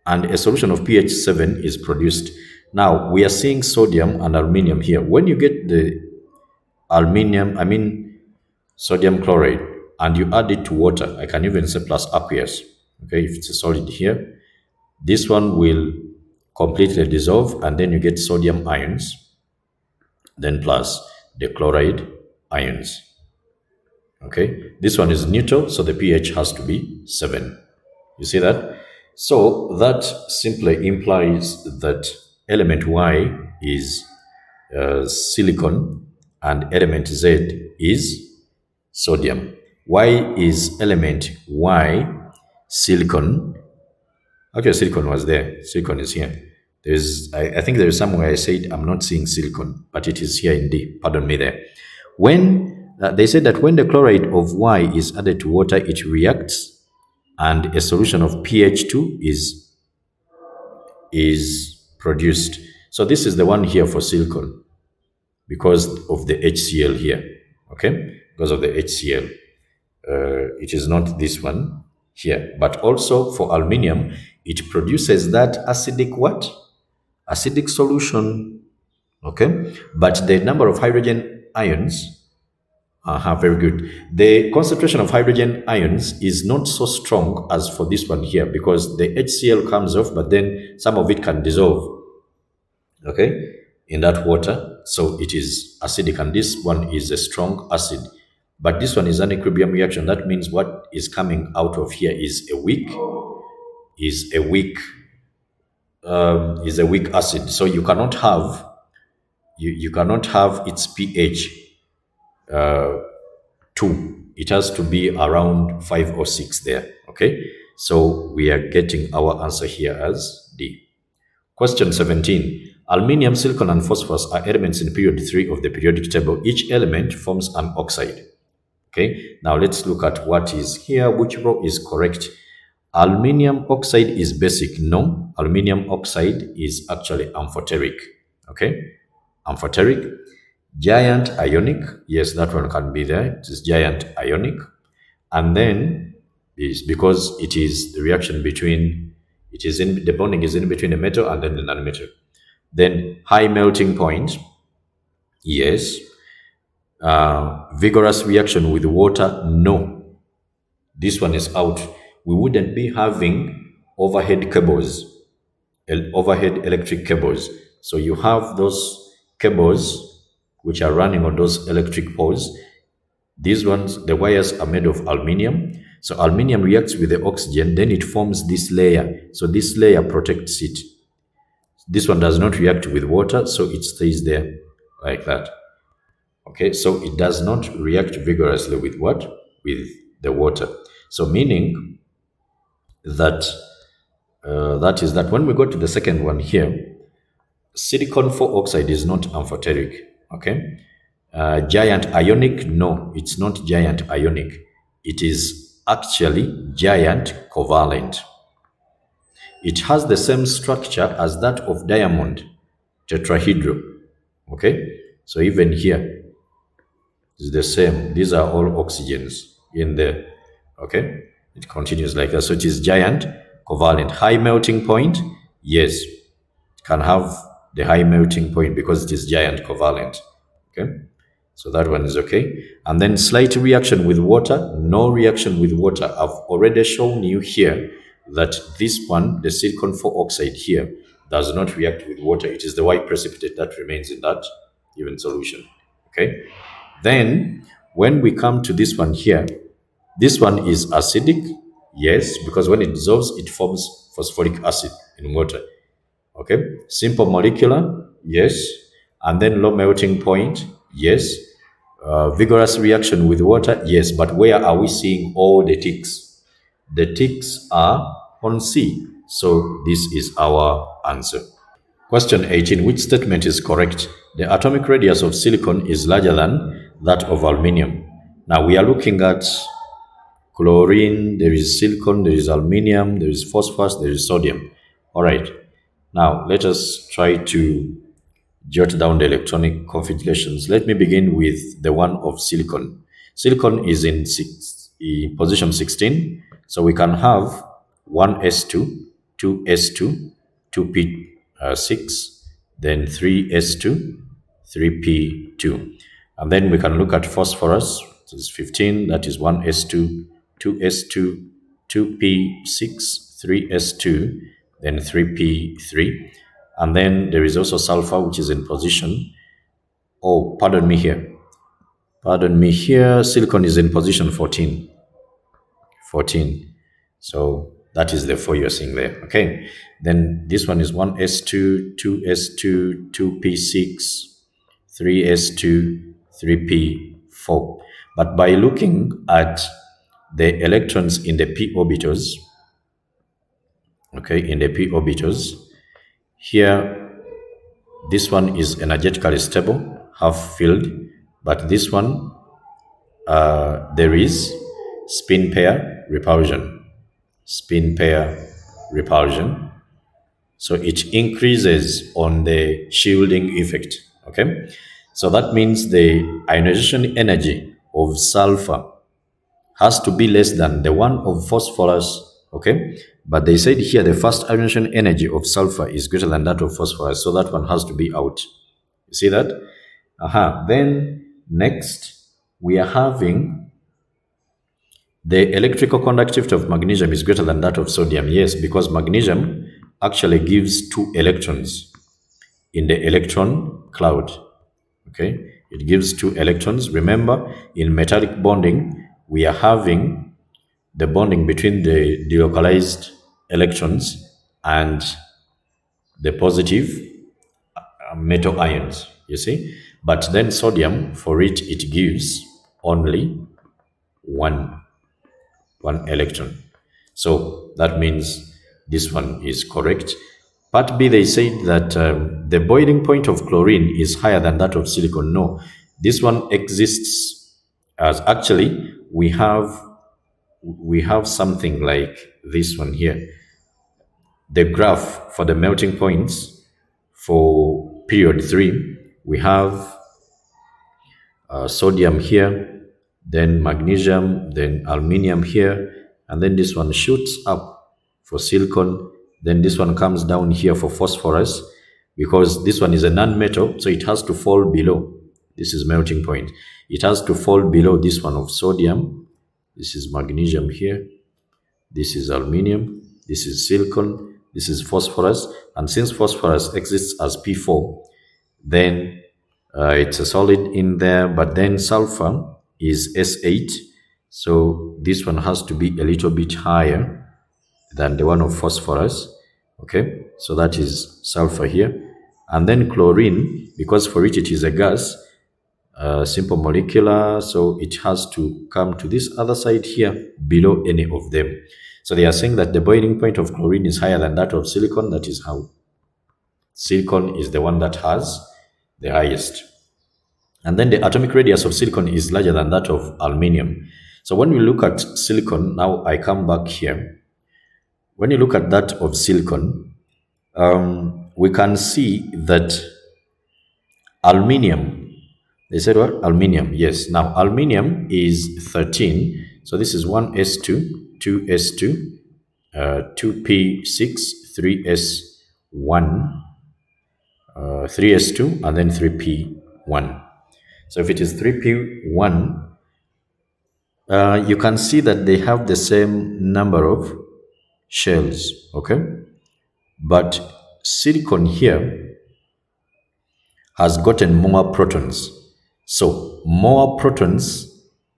A: of pH 7 is produced. Now, we are seeing sodium and aluminium here. When you get the sodium chloride, and you add it to water, I can even say plus aqueous, okay, if it's a solid here, this one will completely dissolve, and then you get sodium ions, then plus the chloride ions. Okay, this one is neutral, so the pH has to be 7. You see that? So that simply implies that element Y is silicon and element Z is sodium. Why is element Y silicon? Actually, silicon was there. Silicon is here. I think there is somewhere I said I'm not seeing silicon, but it is here indeed. Pardon me there. When they said that when the chloride of Y is added to water, it reacts, and a solution of pH 2 is produced. So this is the one here for silicon because of the HCl here. Okay, because of the HCl. It is not this one here, but also for aluminium, it produces that acidic what? Acidic solution. Okay, but the number of hydrogen ions, very good. The concentration of hydrogen ions is not so strong as for this one here because the HCl comes off, but then some of it can dissolve, okay, in that water. So it is acidic, and this one is a strong acid. But this one is an equilibrium reaction. That means what is coming out of here is is a weak, is a weak acid. So you cannot have you cannot have its pH 2. It has to be around 5 or 6 there. Okay, so we are getting our answer here as D. Question 17. Aluminium, silicon, and phosphorus are elements in period 3 of the periodic table. Each element forms an oxide. Okay, now let's look at what is here. Which row is correct? Aluminium oxide is basic. No, aluminium oxide is actually amphoteric. Okay, amphoteric. Giant ionic. Yes, that one can be there. It is giant ionic. And then is because it is the reaction between, it is in the bonding is in between the metal and then the nanometal. Then high melting point. Yes. Vigorous reaction with water. No. This one is out. We wouldn't be having overhead cables, overhead electric cables. So you have those cables which are running on those electric poles. These ones, the wires are made of aluminium. So aluminium reacts with the oxygen, then it forms this layer. So this layer protects it. This one does not react with water, so it stays there like that. Okay, so it does not react vigorously with what? With the water. So meaning that that is that when we go to the second one here, silicon 4 oxide is not amphoteric. Okay, giant ionic, no, it's not giant ionic. It is actually giant covalent. It has the same structure as that of diamond tetrahedral. Okay, so even here is the same. These are all oxygens in there. Okay, it continues like that. So it is giant covalent. High melting point, yes, it can have the high melting point because it is giant covalent. Okay, so that one is okay. And then slight reaction with water, no reaction with water. I've already shown you here that this one, the silicon 4 oxide here, does not react with water. It is the white precipitate that remains in that given solution. Okay, then when we come to this one here, this one is acidic, yes, because when it dissolves, it forms phosphoric acid in water. Okay, simple molecular, yes, and then low melting point, yes, vigorous reaction with water, yes, but where are we seeing all the ticks? The ticks are on C, so this is our answer. Question 18. Which statement is correct? The atomic radius of silicon is larger than that of aluminium. Now we are looking at chlorine, there is silicon, there is aluminium, there is phosphorus, there is sodium. All right. Now let us try to jot down the electronic configurations. Let me begin with the one of silicon. Silicon is in position 16, so we can have 1s2, 2s2, 2p6, then 3s2, 3p2. And then we can look at phosphorus, which is 15, that is 1s2, 2s2, 2p6, 3s2, then 3p3. And then there is also sulfur, which is in position. Oh, pardon me here. Pardon me here. Silicon is in position 14. 14. So that is the 4 you're seeing there. Okay. Then this one is 1s2, 2s2, 2p6, 3s2, 3p3. P4. But by looking at the electrons in the p orbitals, okay, in the p orbitals, here this one is energetically stable, half filled, but this one there is spin pair repulsion. Spin pair repulsion. So it increases on the shielding effect. Okay. So that means the ionization energy of sulfur has to be less than the one of phosphorus. Okay. But they said here the first ionization energy of sulfur is greater than that of phosphorus. So that one has to be out. You see that? Then next we are having the electrical conductivity of magnesium is greater than that of sodium. Yes, because magnesium actually gives 2 electrons in the electron cloud. Okay, it gives 2 electrons. Remember, in metallic bonding, we are having the bonding between the delocalized electrons and the positive metal ions, you see. But then sodium, for it gives only one electron. So that means this one is correct. Part B, they said that the boiling point of chlorine is higher than that of silicon. No, this one exists as actually we have something like this one here. The graph for the melting points for period 3, we have sodium here, then magnesium, then aluminium here, and then this one shoots up for silicon, then this one comes down here for phosphorus, because this one is a non-metal, so it has to fall below. This is melting point. It has to fall below this one of sodium. This is magnesium here. This is aluminium. This is silicon. This is phosphorus. And since phosphorus exists as P4, then it's a solid in there, but then sulfur is S8. So this one has to be a little bit higher than the one of phosphorus. Okay, so that is sulfur here. And then chlorine, because for it is a gas, simple molecular, so it has to come to this other side here below any of them. So they are saying that the boiling point of chlorine is higher than that of silicon. That is how silicon is the one that has the highest. And then the atomic radius of silicon is larger than that of aluminium. So when we look at silicon, now I come back here. When you look at that of silicon, we can see that aluminium, they said what? Aluminium, yes. Now aluminium is 13. So this is 1s2, 2s2, 2p6, 3s1, 3s2, and then 3p1. So if it is 3p1, you can see that they have the same number of shells, okay? But silicon here has gotten more protons. So more protons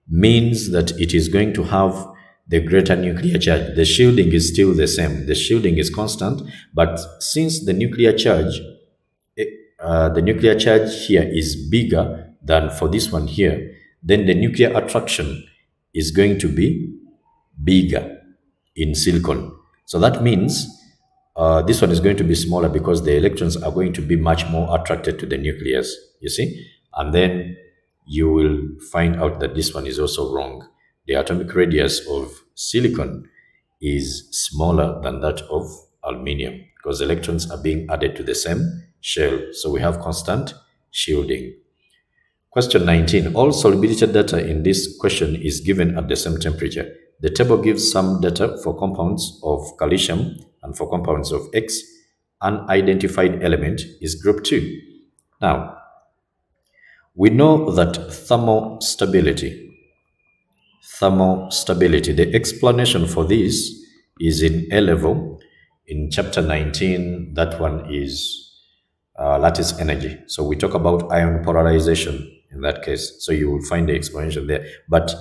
A: means that it is going to have the greater nuclear charge. The shielding is still the same. The shielding is constant, but since the nuclear charge here is bigger than for this one here, then the nuclear attraction is going to be bigger in silicon. So that means this one is going to be smaller because the electrons are going to be much more attracted to the nucleus, you see? And then you will find out that this one is also wrong. The atomic radius of silicon is smaller than that of aluminium because electrons are being added to the same shell. So we have constant shielding. Question 19. All solubility data in this question is given at the same temperature. The table gives some data for compounds of calcium and for compounds of X. Unidentified element is group 2. Now, we know that thermostability, the explanation for this is in A level, in chapter 19, that one is lattice energy. So we talk about ion polarization in that case. So you will find the explanation there. But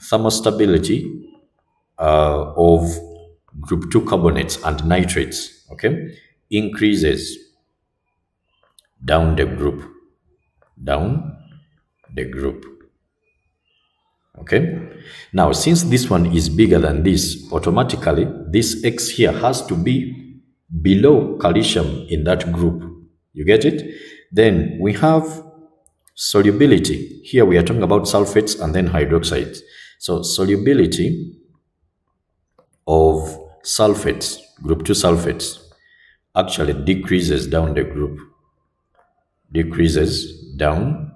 A: thermostability of group 2 carbonates and nitrates, okay, increases down the group. Okay. Now, since this one is bigger than this, automatically this X here has to be below calcium in that group. You get it? Then we have solubility. Here we are talking about sulfates and then hydroxides. So solubility of sulfates, group 2 sulfates, actually decreases down the group. Decreases down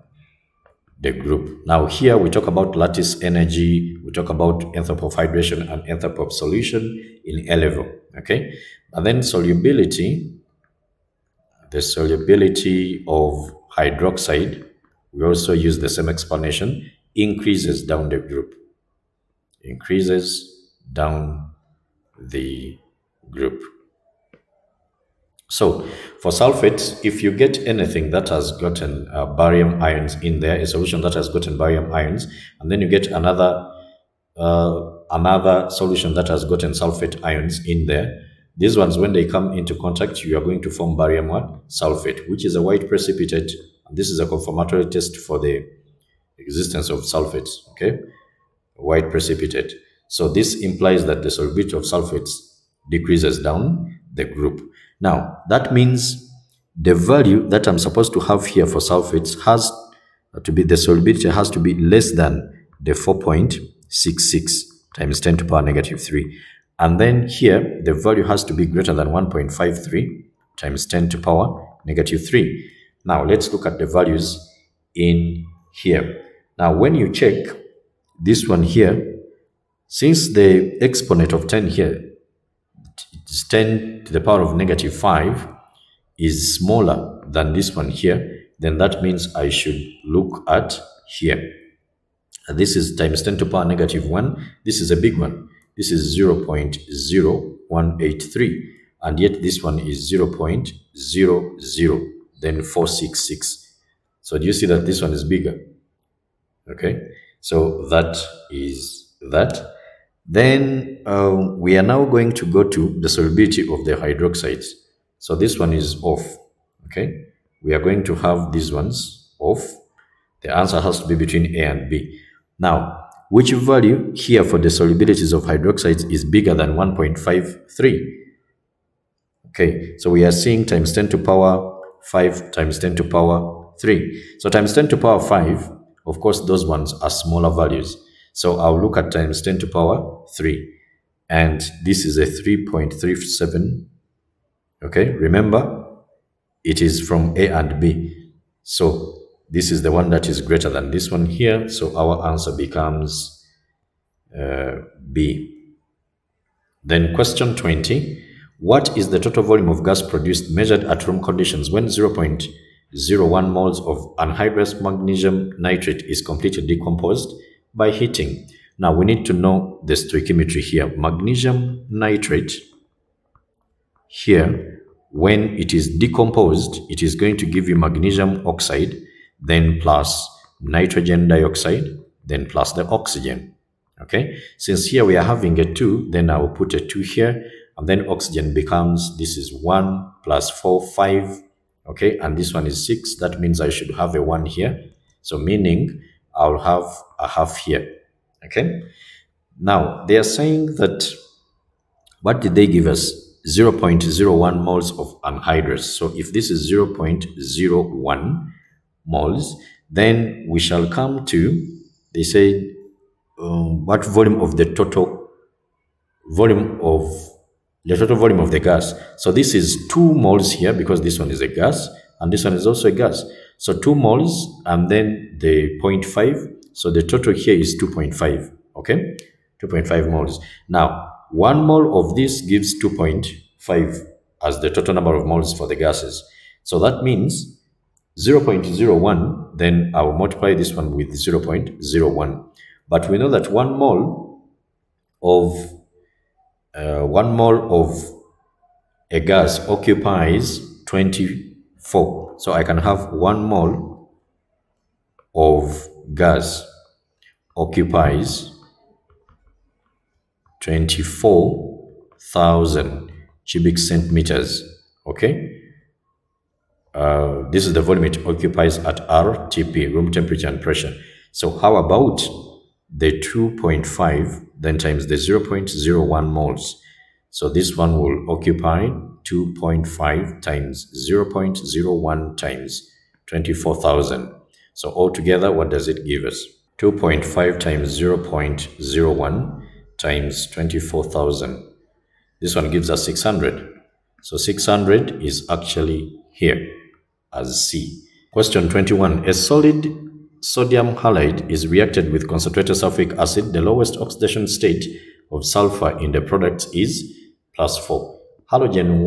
A: the group. Now here we talk about lattice energy, we talk about enthalpy of hydration and enthalpy of solution in A level, okay? And then solubility, the solubility of hydroxide, we also use the same explanation, increases down the group, increases down the group. So for sulfates, if you get anything that has gotten barium ions in there, a solution that has gotten barium ions, and then you get another solution that has gotten sulfate ions in there, these ones, when they come into contact, you are going to form barium what? Sulfate, which is a white precipitate. And this is a confirmatory test for the existence of sulfates, okay? White precipitate. So this implies that the solubility of sulfates decreases down the group. Now, that means the value that I'm supposed to have here for sulfates has to be, the solubility has to be less than the 4.66 times 10 to the power negative 3. And then here, the value has to be greater than 1.53 times 10 to the power negative 3. Now, let's look at the values in here. Now, when you check this one here, since the exponent of 10 here is 10 to the power of negative 5 is smaller than this one here, then that means I should look at here. This is times 10 to the power negative 1. This is a big one. This is 0.0183. And yet this one is 0.00, then 466. So do you see that this one is bigger? Okay. So that is that. Then we are now going to go to the solubility of the hydroxides. So this one is off, okay? We are going to have these ones off. The answer has to be between A and B. Now, which value here for the solubilities of hydroxides is bigger than 1.53? Okay, so we are seeing times 10 to the power 5 times 10 to the power 3. So times 10 to the power 5, of course, those ones are smaller values. So I'll look at times 10 to the power 3. And this is a 3.37. Okay, remember, it is from A and B. So this is the one that is greater than this one here. So our answer becomes B. Then question 20. What is the total volume of gas produced measured at room conditions when 0.01 moles of anhydrous magnesium nitrate is completely decomposed by heating? Now we need to know the stoichiometry here. Magnesium nitrate here, when it is decomposed, it is going to give you magnesium oxide, then plus nitrogen dioxide, then plus the oxygen. Okay, since here we are having a 2, then I will put a 2 here, and then oxygen becomes, this is 1 plus 4, 5. Okay, and this one is 6. That means I should have a 1 here. So meaning I'll have a half here. Okay, now they are saying that, what did they give us? 0.01 moles of anhydrous. So if this is 0.01 moles, then we shall come to, they say, what volume of the total volume of the gas. So this is 2 moles here, because this one is a gas and this one is also a gas. So 2 moles and then the 0.5. So the total here is 2.5. Okay, 2.5 moles. Now 1 mole of this gives 2.5 as the total number of moles for the gases. So that means 0.01, then I'll multiply this one with 0.01. But we know that 1 mole of a gas occupies 24. So I can have 1 mole of gas occupies 24,000 cubic centimeters. Okay, this is the volume it occupies at RTP, room temperature and pressure. So how about the 2.5, then times the 0.01 moles. So this one will occupy 2.5 times 0.01 times 24,000. So altogether, what does it give us? 2.5 times 0.01 times 24,000. This one gives us 600. So 600 is actually here as C. Question 21. A solid sodium halide is reacted with concentrated sulfuric acid. The lowest oxidation state of sulfur in the product is +4. Halogen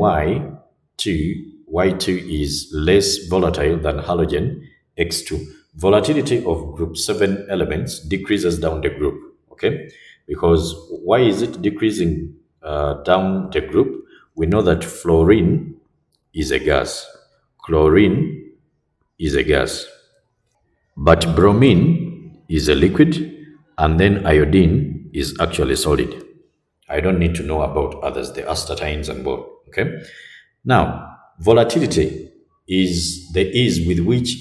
A: Y2 is less volatile than halogen X2. Volatility of group 7 elements decreases down the group. Okay? Because why is it decreasing down the group? We know that fluorine is a gas. Chlorine is a gas. But bromine is a liquid, and then iodine is actually solid. I don't need to know about others, the astatines and both. Okay. Now, volatility is the ease with which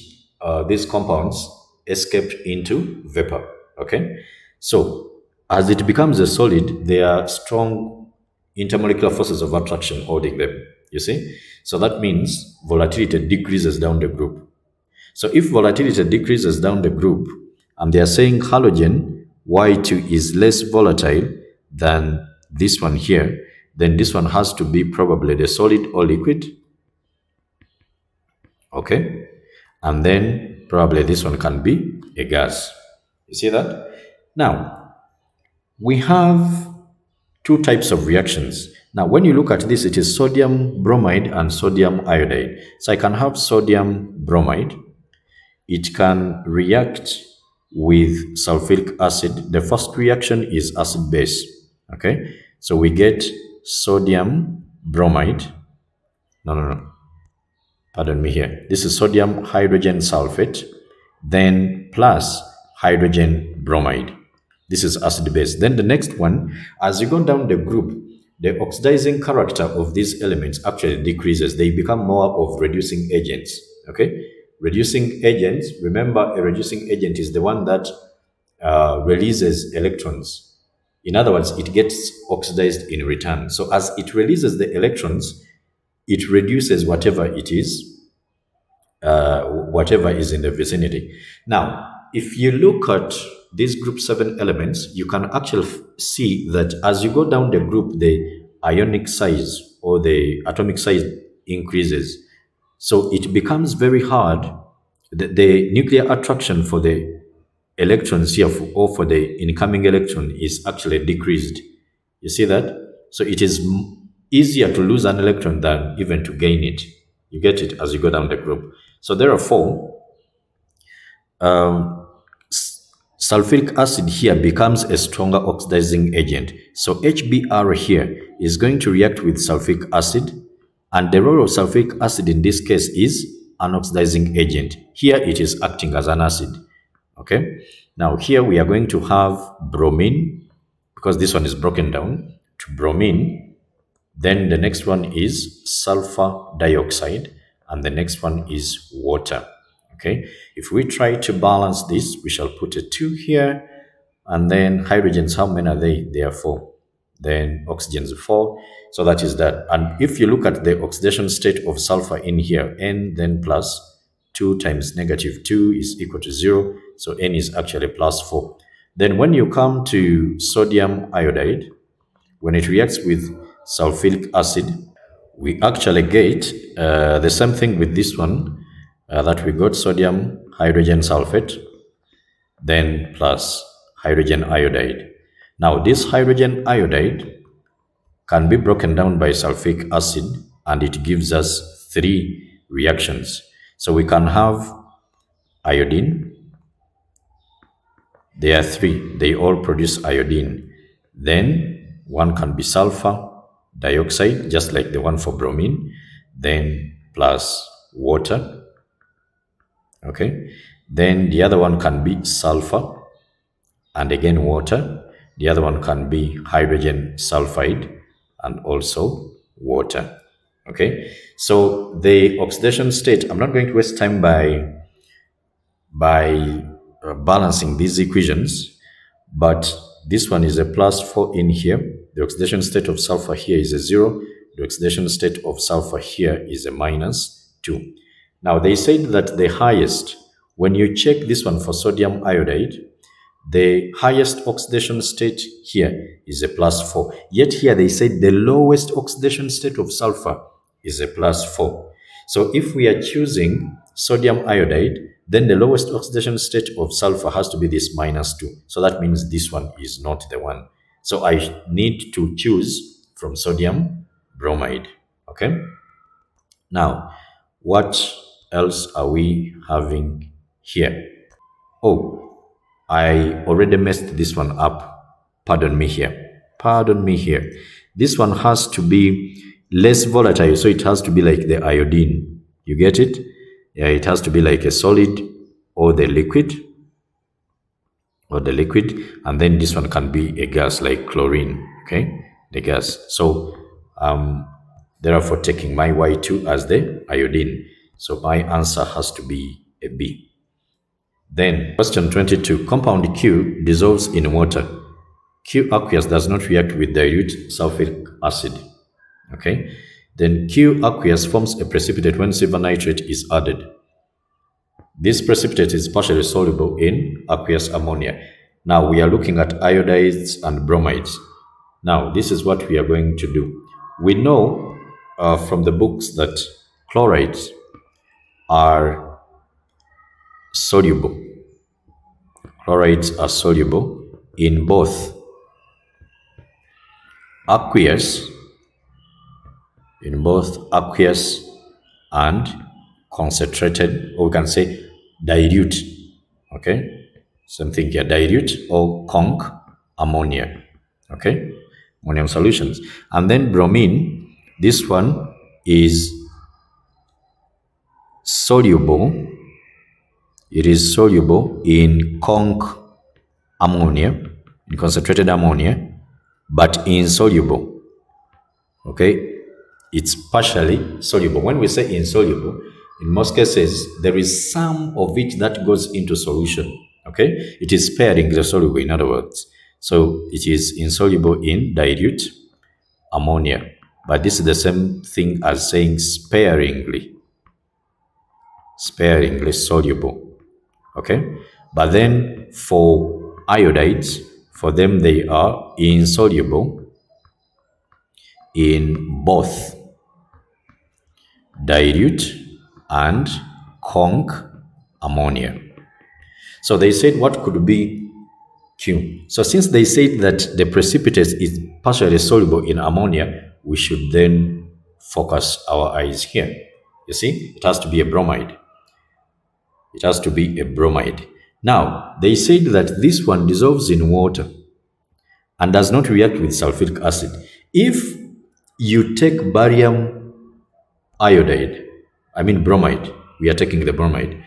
A: these compounds escape into vapor. Okay. So, as it becomes a solid, there are strong intermolecular forces of attraction holding them. You see? So that means volatility decreases down the group. So if volatility decreases down the group, and they are saying halogen Y2 is less volatile than this one here, then this one has to be probably the solid or liquid. Okay. And then probably this one can be a gas. You see that? Now, we have two types of reactions. Now, when you look at this, it is sodium bromide and sodium iodide. So I can have sodium bromide. It can react with sulfuric acid. The first reaction is acid base. Okay, so we get sodium bromide. No. Pardon me here. This is sodium hydrogen sulfate, then plus hydrogen bromide. This is acid base. Then the next one, as you go down the group, the oxidizing character of these elements actually decreases. They become more of reducing agents. Okay, reducing agents. Remember, a reducing agent is the one that releases electrons. In other words, it gets oxidized in return. So as it releases the electrons, it reduces whatever it is, whatever is in the vicinity. Now, if you look at these group 7 elements, you can actually see that as you go down the group, the ionic size or the atomic size increases. So it becomes very hard. The nuclear attraction for the electrons here or for the incoming electron is actually decreased. You see that? So it is easier to lose an electron than even to gain it. You get it as you go down the group. So therefore, sulfuric acid here becomes a stronger oxidizing agent. So HBr here is going to react with sulfuric acid, and the role of sulfuric acid in this case is an oxidizing agent. Here it is acting as an acid. Okay. Now here we are going to have bromine, because this one is broken down to bromine. Then the next one is sulfur dioxide, and the next one is water. Okay. If we try to balance this, we shall put a 2 here, and then hydrogens, how many are they? They are 4. Then oxygens 4. So that is that. And if you look at the oxidation state of sulfur in here, N then plus 2 times negative 2 is equal to 0. So N is actually plus 4. Then when you come to sodium iodide, when it reacts with sulfuric acid, we actually get the same thing with this one, that we got sodium hydrogen sulfate, then plus hydrogen iodide. Now this hydrogen iodide can be broken down by sulfuric acid, and it gives us 3 reactions. So we can have iodine. There are 3. They all produce iodine. Then one can be sulfur dioxide, just like the one for bromine. Then plus water. Okay. Then the other one can be sulfur and again water. The other one can be hydrogen sulfide and also water. Okay. So the oxidation state, I'm not going to waste time by balancing these equations, but this one is a plus 4 in here. The oxidation state of sulfur here is a 0. The oxidation state of sulfur here is a minus 2. Now, they said that the highest, when you check this one for sodium iodide, the highest oxidation state here is a plus 4. Yet here they said the lowest oxidation state of sulfur is a plus 4. So if we are choosing sodium iodide, then the lowest oxidation state of sulfur has to be this minus 2. So that means this one is not the one. So I need to choose from sodium bromide. Okay? Now, what else are we having here? Oh, I already messed this one up. Pardon me here. Pardon me here. This one has to be less volatile, so it has to be like the iodine. You get it? Yeah, it has to be like a solid or the liquid. And then this one can be a gas like chlorine. Okay, the gas. So therefore taking my Y2 as the iodine. So my answer has to be a B. Then question 22, compound Q dissolves in water. Q aqueous does not react with dilute sulfuric acid. Okay. Then Q aqueous forms a precipitate when silver nitrate is added. This precipitate is partially soluble in aqueous ammonia. Now we are looking at iodides and bromides. Now this is what we are going to do. We know from the books that chlorides are soluble. Chlorides are soluble in both aqueous and concentrated, or we can say dilute. Okay, same thing here, dilute or conc ammonia. Okay, ammonium solutions. And then bromine, this one is soluble. It is soluble in conc ammonia, in concentrated ammonia, but insoluble. Okay, it's partially soluble. When we say insoluble, in most cases, there is some of it that goes into solution. Okay, it is sparingly soluble, in other words. So it is insoluble in dilute ammonia. But this is the same thing as saying sparingly soluble. Okay, but then for iodides, for them they are insoluble in both dilute and conc ammonia. So they said what could be Q. So since they said that the precipitate is partially soluble in ammonia, we should then focus our eyes here. You see, it has to be a bromide. It has to be a bromide. Now, they said that this one dissolves in water and does not react with sulfuric acid. If you take barium iodide, bromide, we are taking the bromide,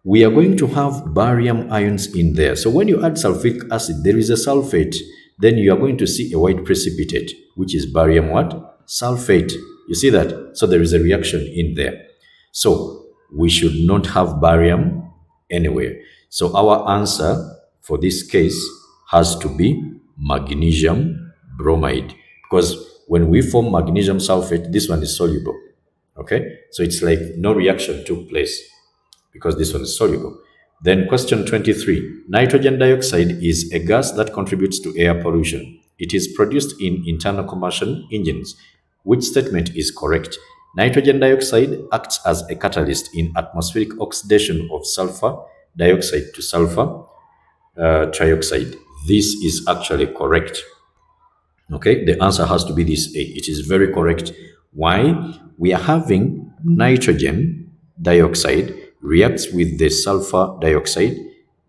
A: we are going to have barium ions in there. So when you add sulfuric acid, there is a sulfate. Then you are going to see a white precipitate, which is barium what? Sulfate. You see that? So there is a reaction in there. So we should not have barium anywhere. So our answer for this case has to be magnesium bromide. Because when we form magnesium sulfate, this one is soluble. Okay? So it's like no reaction took place because this one is soluble. Then question 23. Nitrogen dioxide is a gas that contributes to air pollution. It is produced in internal combustion engines. Which statement is correct? Nitrogen dioxide acts as a catalyst in atmospheric oxidation of sulfur dioxide to sulfur trioxide. This is actually correct. Okay, the answer has to be this A. It is very correct. Why? We are having nitrogen dioxide reacts with the sulfur dioxide,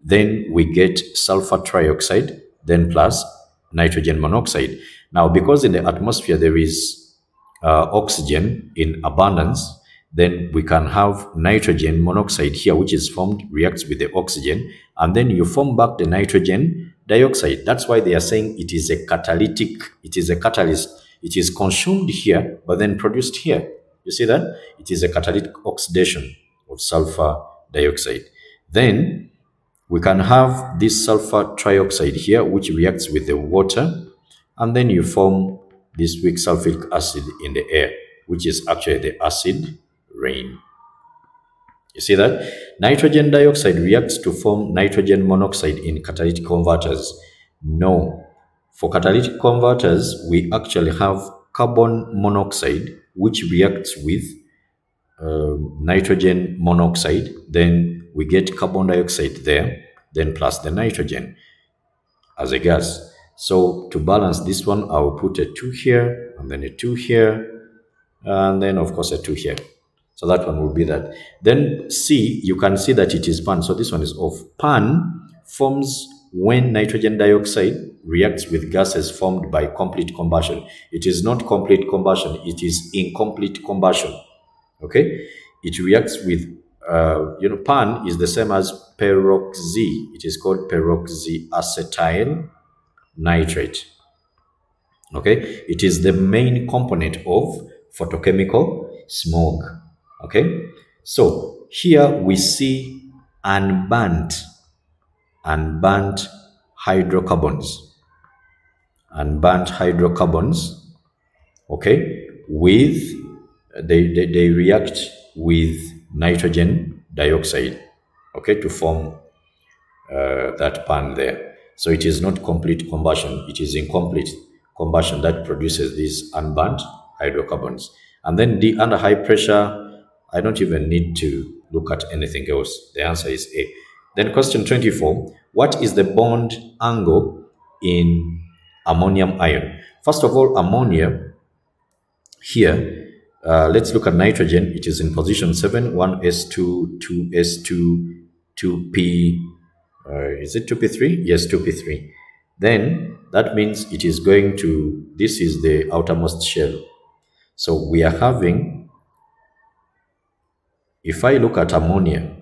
A: then we get sulfur trioxide, then plus nitrogen monoxide. Now, because in the atmosphere there is oxygen in abundance, then we can have nitrogen monoxide here, which is formed, reacts with the oxygen, and then you form back the nitrogen dioxide. That's why they are saying it is a catalytic, it is a catalyst. It is consumed here, but then produced here. You see that? It is a catalytic oxidation of sulfur dioxide. Then We can have this sulfur trioxide here, which reacts with the water, and then you form this weak sulfuric acid in the air, which is actually the acid rain. You see that? Nitrogen dioxide reacts to form nitrogen monoxide in catalytic converters. No. For catalytic converters, we actually have carbon monoxide, which reacts with nitrogen monoxide. Then we get carbon dioxide there, then plus the nitrogen as a gas. So to balance this one, I'll put a 2 here, and then a 2 here, and then of course a 2 here. So that one will be that. Then C, you can see that it is pan. So this one is off. Pan forms when nitrogen dioxide reacts with gases formed by complete combustion. It is not complete combustion, it is incomplete combustion. Okay? It reacts with, pan is the same as peroxy. It is called peroxyacetyl nitrate. Okay? It is the main component of photochemical smog. Okay, so here we see unburnt hydrocarbons, okay, with they react with nitrogen dioxide, okay, to form that pan there. So it is not complete combustion, it is incomplete combustion that produces these unburnt hydrocarbons. And then D, under high pressure, I don't even need to look at anything else. The answer is A. Then question 24, what is the bond angle in ammonium ion? First of all, ammonia here, let's look at nitrogen. It is in position 7, 1s2, 2s2, 2p, is it 2p3? Yes, 2p3. Then that means it is going to, this is the outermost shell. So we are having, if I look at ammonia,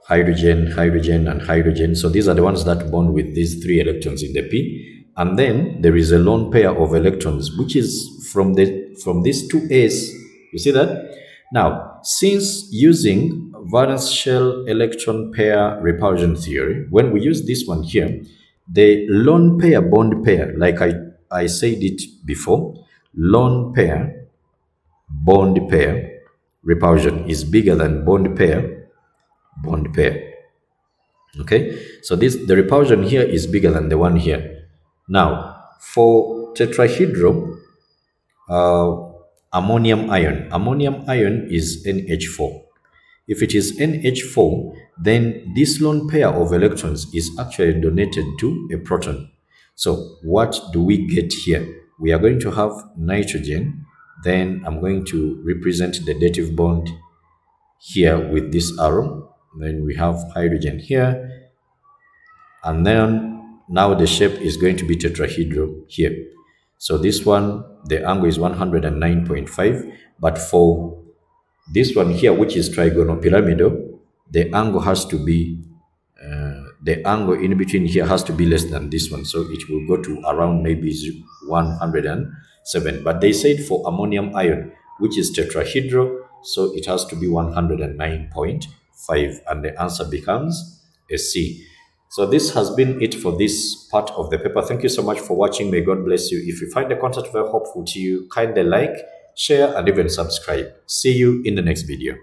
A: hydrogen, hydrogen, and hydrogen, so these are the ones that bond with these 3 electrons in the p. And then there is a lone pair of electrons, which is from these 2s. You see that? Now, since using valence shell electron pair repulsion theory, when we use this one here, the lone pair bond pair, like I said it before, lone pair bond pair repulsion is bigger than bond pair bond pair. Okay, so the repulsion here is bigger than the one here. Now, for tetrahedral ammonium ion is NH4. If it is NH4, then this lone pair of electrons is actually donated to a proton. So what do we get here? We are going to have nitrogen, then I'm going to represent the dative bond here with this arrow. Then we have hydrogen here, and then now the shape is going to be tetrahedral here. So this one, the angle is 109.5, but for this one here, which is trigonopyramidal, the angle has to be, the angle in between here has to be less than this one. So it will go to around maybe 107. But they said for ammonium ion, which is tetrahedral, so it has to be 109.5. And the answer becomes a C. So this has been it for this part of the paper. Thank you so much for watching. May God bless you. If you find the content very helpful to you, kindly like, share, and even subscribe. See you in the next video.